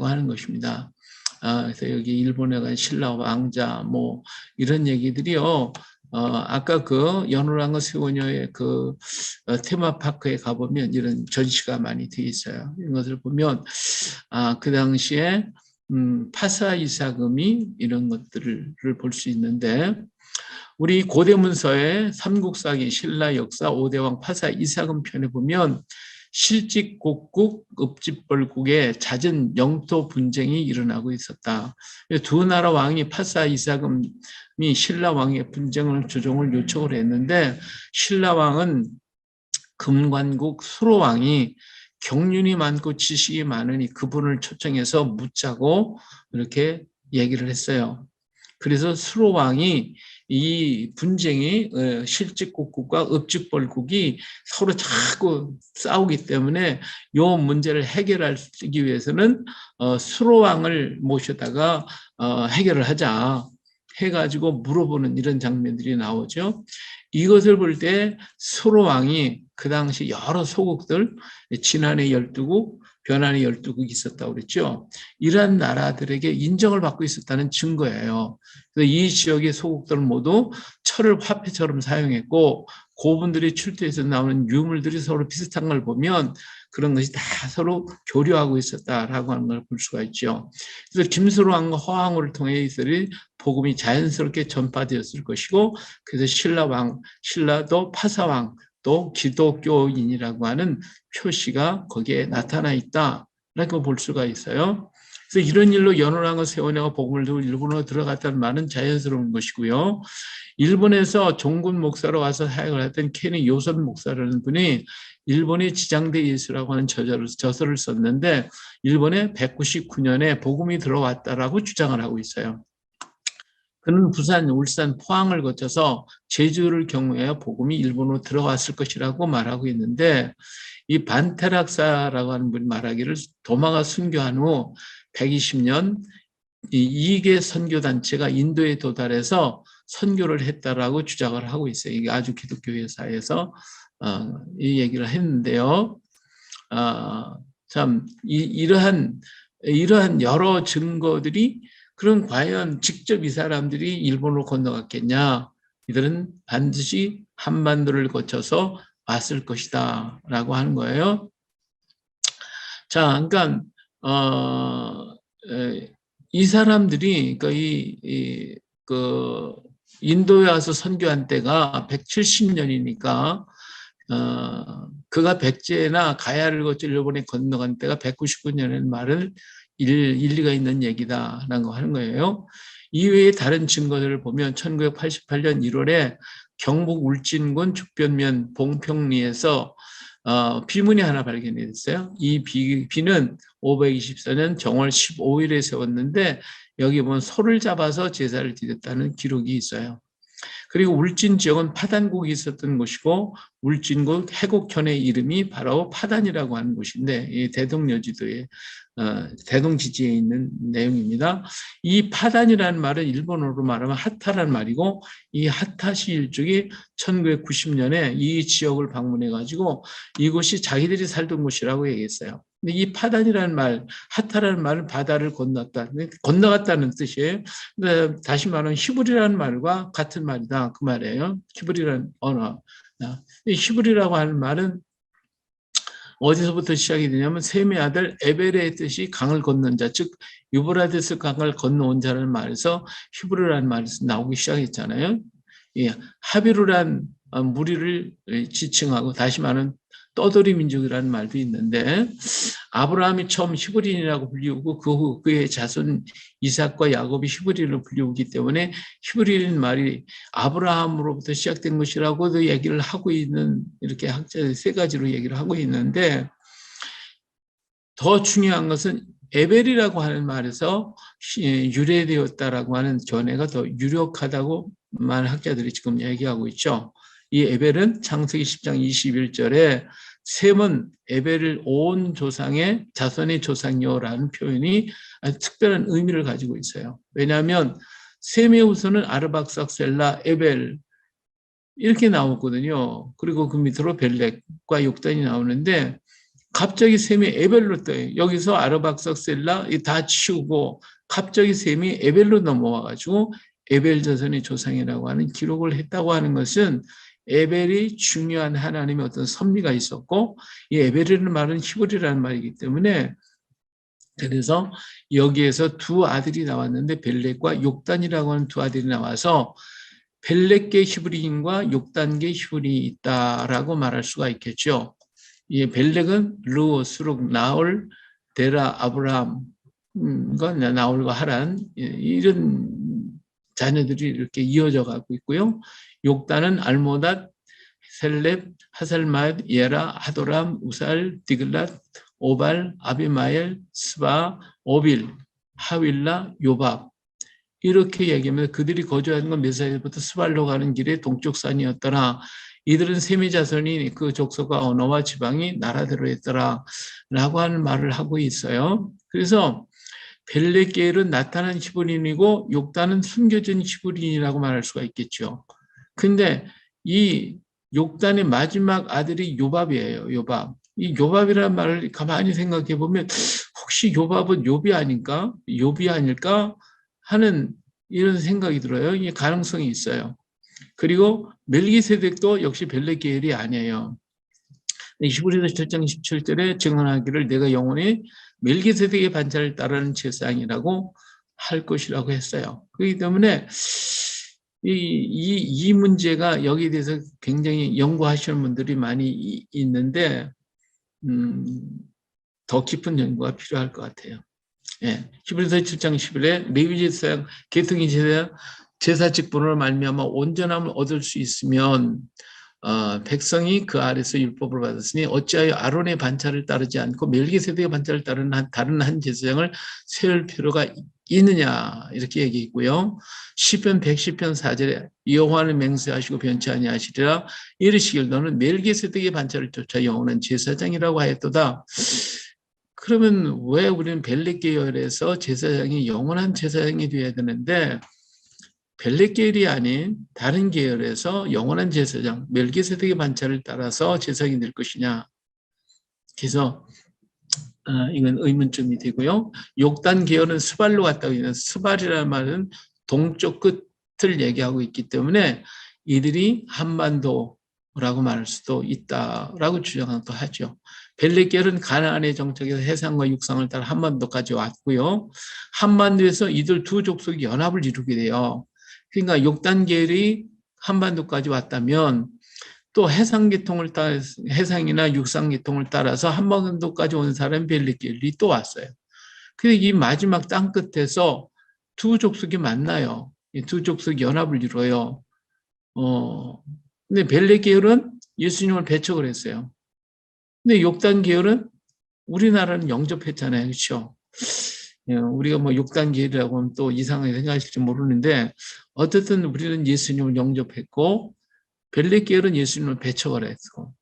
하는 것입니다. 그래서 여기 일본에 간 신라 왕자 뭐 이런 얘기들이요. 아까 그 연호랑과 세오녀의 그 테마파크에 가보면 이런 전시가 많이 되어 있어요. 이런 것을 보면 그 당시에 파사 이사금이 이런 것들을 볼 수 있는데 우리 고대 문서의 삼국사기 신라 역사 5대왕 파사 이사금 편에 보면 실직곡국 읍집벌국에 잦은 영토 분쟁이 일어나고 있었다. 두 나라 왕이 파사 이사금이 신라 왕의 분쟁을 조정을 요청을 했는데 신라 왕은 금관국 수로 왕이 경륜이 많고 지식이 많으니 그분을 초청해서 묻자고 이렇게 얘기를 했어요. 그래서 수로 왕이 이 분쟁이 실직국국과 읍직벌국이 서로 자꾸 싸우기 때문에 이 문제를 해결하기 위해서는 수로 왕을 모셔다가 해결을 하자 해가지고 물어보는 이런 장면들이 나오죠. 이것을 볼 때 수로 왕이 그 당시 여러 소국들 진안의 12국 변환의 12국이 있었다고 그랬죠. 이러한 나라들에게 인정을 받고 있었다는 증거예요. 그래서 이 지역의 소국들은 모두 철을 화폐처럼 사용했고 고분들이 출토해서 나오는 유물들이 서로 비슷한 걸 보면 그런 것이 다 서로 교류하고 있었다라고 하는 걸 볼 수가 있죠. 그래서 김수로왕과 허황호를 통해 이들이 복음이 자연스럽게 전파되었을 것이고 그래서 신라도 파사왕 또 기독교인이라고 하는 표시가 거기에 나타나 있다라고 볼 수가 있어요. 그래서 이런 일로 연호랑과 세오녀가 복음을 들고 일본으로 들어갔다는 말은 자연스러운 것이고요. 일본에서 종군 목사로 와서 사역을 했던 케니 요선 목사라는 분이 일본의 지장대 예수라고 하는 저서를 썼는데 일본에 199년에 복음이 들어왔다라고 주장을 하고 있어요. 그는 부산, 울산, 포항을 거쳐서 제주를 경유하여 복음이 일본으로 들어왔을 것이라고 말하고 있는데 이 반테락사라고 하는 분이 말하기를 도마가 순교한 후 120년 이 2개 선교단체가 인도에 도달해서 선교를 했다라고 주장을 하고 있어요. 이게 아주 기독교 회사에서 이 얘기를 했는데요. 참 이러한 여러 증거들이 그럼 과연 직접 이 사람들이 일본으로 건너갔겠냐? 이들은 반드시 한반도를 거쳐서 왔을 것이다 라고 하는 거예요. 자, 그러니까 이 사람들이 그러니까 그 인도에 와서 선교한 때가 170년이니까 그가 백제나 가야를 거쳐 일본에 건너간 때가 199년이라는 말은 일리가 있는 얘기다라는 거 하는 거예요. 이외에 다른 증거들을 보면 1988년 1월에 경북 울진군 죽변면 봉평리에서 비문이 하나 발견이 됐어요. 이 비는 524년 정월 15일에 세웠는데 여기 보면 소를 잡아서 제사를 드렸다는 기록이 있어요. 그리고 울진 지역은 파단국이 있었던 곳이고 울진국 해곡현의 이름이 바로 파단이라고 하는 곳인데 이 대동여지도에 대동지지에 있는 내용입니다. 이 파단이라는 말은 일본어로 말하면 하타라는 말이고 이 하타시 일족이 1990년에 이 지역을 방문해 가지고 이곳이 자기들이 살던 곳이라고 얘기했어요. 근데 이 파단이라는 말, 하타라는 말은 바다를 건넜다, 건너갔다는 뜻이에요. 근데 다시 말하면 히브리라는 말과 같은 말이다 그 말이에요. 히브리라는 언어. 이 히브리라고 하는 말은 어디서부터 시작이 되냐면 셈의 아들 에벨의 뜻이 강을 건넌 자, 즉 유브라데스 강을 건너온 자라는 말에서 히브리라는 말에서 나오기 시작했잖아요. 예, 하비루란 무리를 지칭하고 다시 말하는 떠돌이 민족이라는 말도 있는데 아브라함이 처음 히브리인이라고 불리우고 그 후 그의 자손 이삭과 야곱이 히브리인으로 불리우기 때문에 히브리인 말이 아브라함으로부터 시작된 것이라고도 얘기를 하고 있는 이렇게 학자들 세 가지로 얘기를 하고 있는데 더 중요한 것은 에벨이라고 하는 말에서 유래되었다라고 하는 견해가 더 유력하다고 많은 학자들이 지금 얘기하고 있죠. 이 에벨은 창세기 10장 21절에 셈은 에벨을 온 조상의 자손의 조상이요라는 표현이 아주 특별한 의미를 가지고 있어요. 왜냐하면 셈의 후손은 아르박삭셀라, 에벨 이렇게 나오거든요. 그리고 그 밑으로 벨렉과 욕단이 나오는데 갑자기 셈이 에벨로 떠요. 여기서 아르박삭셀라 다 치우고 갑자기 셈이 에벨로 넘어와가지고 에벨 자손의 조상이라고 하는 기록을 했다고 하는 것은 에벨이 중요한 하나님의 어떤 섭리가 있었고 이 에벨이라는 말은 히브리라는 말이기 때문에 그래서 여기에서 두 아들이 나왔는데 벨렉과 욕단이라고 하는 두 아들이 나와서 벨렉계 히브리인과 욕단계 히브리 있다라고 말할 수가 있겠죠. 이 벨렉은 르, 수룩, 나홀, 데라, 아브라함, 나홀과 하란 이런 자녀들이 이렇게 이어져 가고 있고요. 욕단은 알모닷, 셀렙, 하살맛, 예라, 하도람, 우살, 디글랏, 오발, 아비마엘, 스바, 오빌, 하윌라, 요밥 이렇게 얘기하면 그들이 거주하는 건 메사에부터 스발로 가는 길의 동쪽 산이었더라. 이들은 셈의 자손이 그 족속과 언어와 지방이 나라대로 했더라 라고 하는 말을 하고 있어요. 그래서 벨레게엘은 나타난 히브리인이고 욕단은 숨겨진 히브리인이라고 말할 수가 있겠죠. 근데 이 욕단의 마지막 아들이 요밥이에요. 요밥. 이 요밥이라는 말을 가만히 생각해 보면 혹시 요밥은 욥이 아닐까? 욥이 아닐까? 하는 이런 생각이 들어요. 이게 가능성이 있어요. 그리고 멜기세덱도 역시 벨레게엘이 아니에요. 히브리서 7장 17절에 증언하기를 내가 영원히 멜기세덱의 반차를 따르는 제사장이라고 할 것이라고 했어요. 그렇기 때문에 이 문제가 여기에 대해서 굉장히 연구하시는 분들이 많이 있는데 더 깊은 연구가 필요할 것 같아요. 예, 히브리서 7장 10일에 레위 제사장 계통의 제사 직분으로 말미암아 온전함을 얻을 수 있으면 백성이 그 아래서 율법을 받았으니 어찌하여 아론의 반차를 따르지 않고 멜기세덱의 반차를 따르는 다른 한 제사장을 세울 필요가 있느냐 이렇게 얘기했고요. 시편 110편 4절에 여호와를 맹세하시고 변치 아니하시리라 이르시길 너는 멜기세덱의 반차를 쫓아 영원한 제사장이라고 하였도다. 그러면 왜 우리는 벨렉 계열에서 제사장이 영원한 제사장이 되어야 되는데 벨렉 계열이 아닌 다른 계열에서 영원한 제사장 멜기세덱의 반차를 따라서 제사장이 될 것이냐. 그래서 이건 의문점이 되고요. 욕단 계열은 스발로 갔다고 있는 스발이라는 말은 동쪽 끝을 얘기하고 있기 때문에 이들이 한반도라고 말할 수도 있다라고 주장도 하죠. 벨렉 계열은 가나안에 정착해서 해상과 육상을 따라 한반도까지 왔고요. 한반도에서 이들 두 족속이 연합을 이루게 돼요. 그러니까 욕단 계열이 한반도까지 왔다면 또 해상계통을 따라 해상이나 육상계통을 따라서 한반도까지 온 사람 벨리 계열이 또 왔어요. 근데 이 마지막 땅 끝에서 두 족속이 만나요. 이 두 족속이 연합을 이루어요. 근데 벨리 계열은 예수님을 배척을 했어요. 근데 욕단 계열은 우리나라는 영접했잖아요. 그렇죠? 우리가 뭐 욕단 계열이라고 하면 또 이상하게 생각하실지 모르는데 어쨌든 우리는 예수님을 영접했고 벨리 계열은 예수님을 배척을 했고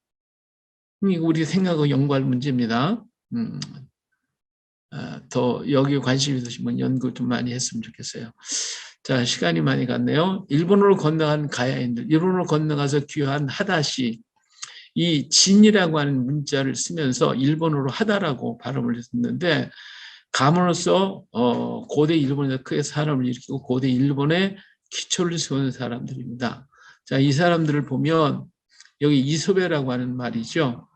이거 우리 생각과 연구할 문제입니다. 더 여기에 관심 있으시면 연구 좀 많이 했으면 좋겠어요. 자, 시간이 많이 갔네요. 일본으로 건너간 가야인들, 일본으로 건너가서 귀화한 하다시, 이 진이라고 하는 문자를 쓰면서 일본어로 하다라고 발음을 했는데 가문으로서 고대 일본에서 크게 산업을 일으키고 고대 일본의 기초를 세운 사람들입니다. 자, 이 사람들을 보면 여기 이소배라고 하는 말이죠.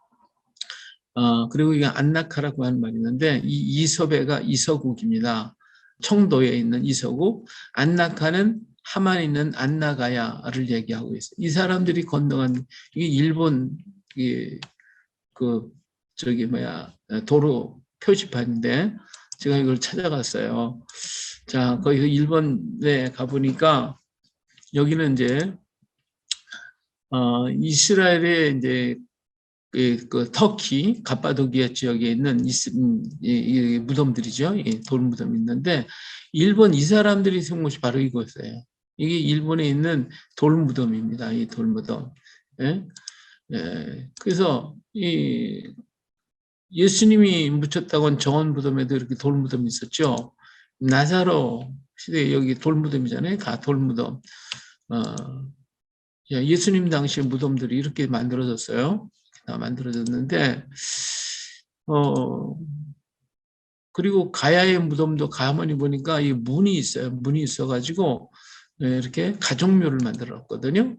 그리고 이게 안나카라고 하는 말이 있는데 이 이소배가 이서국입니다. 청도에 있는 이서국, 안나카는 하만에 있는 안나가야를 얘기하고 있어요. 이 사람들이 건너간 이게 일본 도로 표지판인데 제가 이걸 찾아갔어요. 자, 거기서 일본에 가보니까 여기는 이제 이스라엘의 이제 그 터키 갑바도기아 지역에 있는 이 무덤들이죠. 이 돌무덤이 있는데 일본 이 사람들이 세운 곳이 바로 이곳이에요. 이게 일본에 있는 돌무덤입니다. 이 돌무덤. 예? 예. 그래서 이 예수님이 묻혔다고 한 정원 무덤에도 이렇게 돌무덤이 있었죠. 나사로 시대에 여기 돌무덤이잖아요. 다 돌무덤. 예수님 당시 무덤들이 이렇게 만들어졌어요. 다 만들어졌는데, 그리고 가야의 무덤도 가만히 보니까 이 문이 있어요. 문이 있어가지고 이렇게 가족묘를 만들었거든요.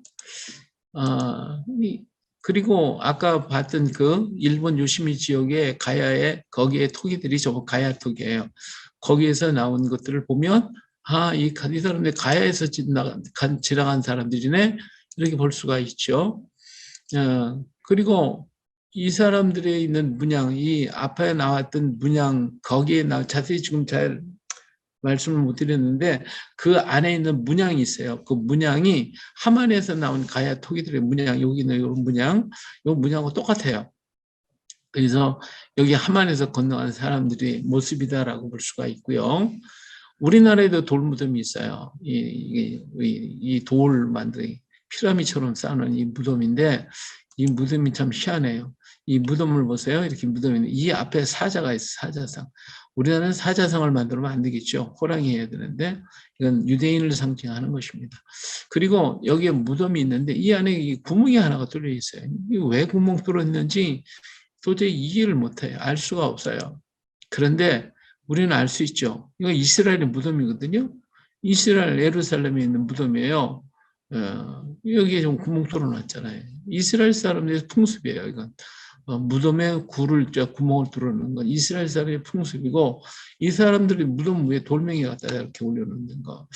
그리고 아까 봤던 그 일본 요시미 지역의 가야의 거기에 토기들이 저거 가야 토기예요. 거기에서 나온 것들을 보면 이 사람들 가야에서 지나간 사람들이네 이렇게 볼 수가 있죠. 그리고 이 사람들의 있는 문양, 이 앞에 나왔던 문양 거기에 자세히 지금 잘 말씀을 못 드렸는데 그 안에 있는 문양이 있어요. 그 문양이 하만에서 나온 가야 토기들의 문양, 여기 있는 이런 문양, 이 문양하고 똑같아요. 그래서 여기 하만에서 건너간 사람들의 모습이다라고 볼 수가 있고요. 우리나라에도 돌무덤이 있어요. 이 돌 만들기 피라미처럼 쌓는 이 무덤인데 이 무덤이 참 희한해요. 이 무덤을 보세요. 이렇게 무덤이 있는 이 앞에 사자가 있어요. 사자상. 우리나라는 사자상을 만들면 안 되겠죠. 호랑이 해야 되는데 이건 유대인을 상징하는 것입니다. 그리고 여기에 무덤이 있는데 이 안에 이 구멍이 하나가 뚫려 있어요. 왜 구멍 뚫었는지 도저히 이해를 못해요. 알 수가 없어요. 그런데 우리는 알 수 있죠. 이거 이스라엘의 무덤이거든요. 이스라엘 예루살렘에 있는 무덤이에요. 여기에 좀 구멍 뚫어놨잖아요. 이스라엘 사람들의 풍습이에요. 이건 무덤에 구멍을 뚫어놓는 건 이스라엘 사람의 풍습이고 이 사람들이 무덤 위에 돌멩이 갖다 이렇게 올려놓는 거.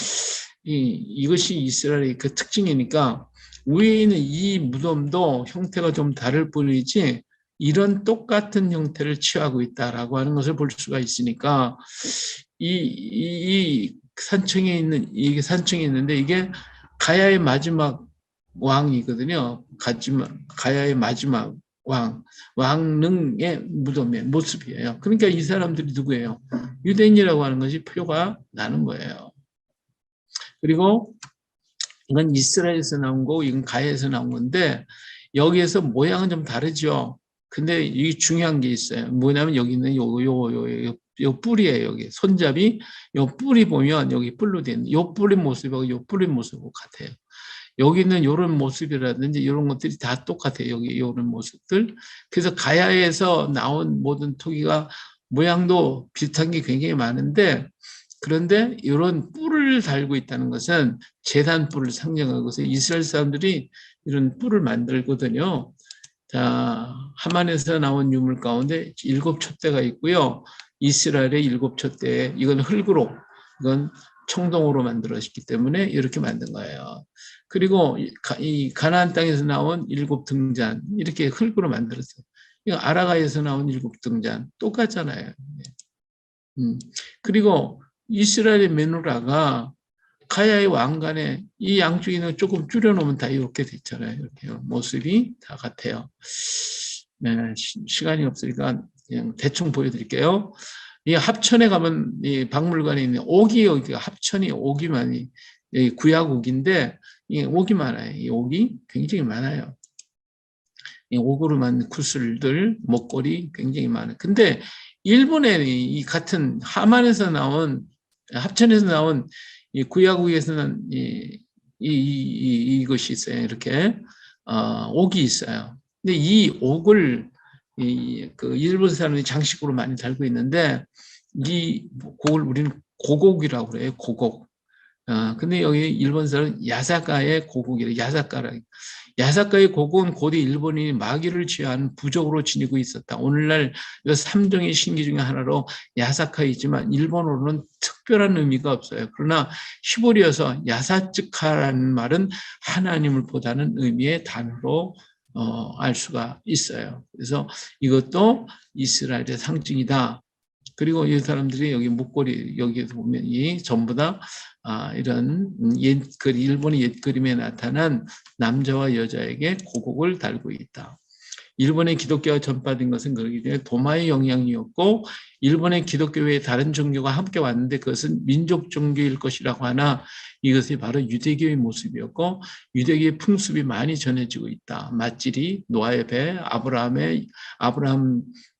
이것이 이스라엘의 그 특징이니까 위에 있는 이 무덤도 형태가 좀 다를 뿐이지 이런 똑같은 형태를 취하고 있다라고 하는 것을 볼 수가 있으니까 이 산청에 있는데 이게 가야의 마지막 왕이거든요. 가야의 마지막 왕릉의 무덤의 모습이에요. 그러니까 이 사람들이 누구예요? 유대인이라고 하는 것이 표가 나는 거예요. 그리고 이건 이스라엘에서 나온 거고 이건 가야에서 나온 건데 여기에서 모양은 좀 다르죠. 근데 이 중요한 게 있어요. 뭐냐면 여기 있는 요 뿔이에요. 여기 손잡이 요 뿔이 보면 여기 뿔로 된 요 뿔의 모습하고 요 뿔의 모습하고 같아요. 여기 있는 이런 모습이라든지 이런 것들이 다 똑같아요. 여기 이런 모습들. 그래서 가야에서 나온 모든 토기가 모양도 비슷한 게 굉장히 많은데 그런데 이런 뿔을 달고 있다는 것은 제단 뿔을 상징하고 있어요. 이스라엘 사람들이 이런 뿔을 만들거든요. 자, 하만에서 나온 유물 가운데 7 촛대가 있고요. 이스라엘의 7 촛대, 이건 흙으로, 이건 청동으로 만들어졌기 때문에 이렇게 만든 거예요. 그리고 이 가나안 땅에서 나온 7등잔 이렇게 흙으로 만들었어요. 이거 아라가에서 나온 7등잔 똑같잖아요. 그리고 이스라엘의 메누라가 가야의 왕관에 이 양쪽에는 조금 줄여놓으면 다 이렇게 됐잖아요. 이렇게 모습이 다 같아요. 네, 시간이 없으니까 그냥 대충 보여드릴게요. 이 합천에 가면 이 박물관에 있는 옥이 여기가 합천이 옥이 많이 구약 옥인데 이 옥이 많아요. 이 옥이 굉장히 많아요. 이 옥으로 만든 구슬들 목걸이 굉장히 많아요. 근데 일본의 이 같은 하만에서 나온 합천에서 나온 이 구야국에서는 이것이 있어요. 이렇게 옥이 있어요. 근데 이 옥을 그 일본 사람들이 장식으로 많이 달고 있는데 이 곡을 우리는 고곡이라고 그래요. 고곡. 근데 여기 일본 사람은 야사카의 고국이래. 야사카의 고국은 고대 일본인이 마귀를 취한 부족으로 지니고 있었다. 오늘날 3종의 신기 중에 하나로 야사카이지만 일본어로는 특별한 의미가 없어요. 그러나 히브리어서 야사츠카라는 말은 하나님을 보다는 의미의 단어로 알 수가 있어요. 그래서 이것도 이스라엘의 상징이다. 그리고 이 사람들이 여기 목걸이 여기에서 보면 이 전부 다 이런 일본의 옛그림에 나타난 남자와 여자에게 고곡을 달고 있다. 일본의 기독교가 전파된 것은 그렇기 때문에 도마의 영향이었고 일본의 기독교의 다른 종교가 함께 왔는데 그것은 민족 종교일 것이라고 하나 이것이 바로 유대교의 모습이었고 유대교의 풍습이 많이 전해지고 있다. 맞질이 노아의 배, 아브라함이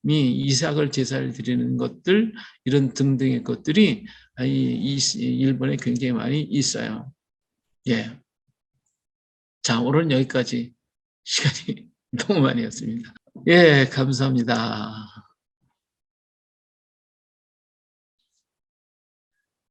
이삭을 제사를 드리는 것들 이런 등등의 것들이 이 일본에 굉장히 많이 있어요. 예. 자, 오늘은 여기까지 시간이 너무 많이 했습니다. 예, 감사합니다.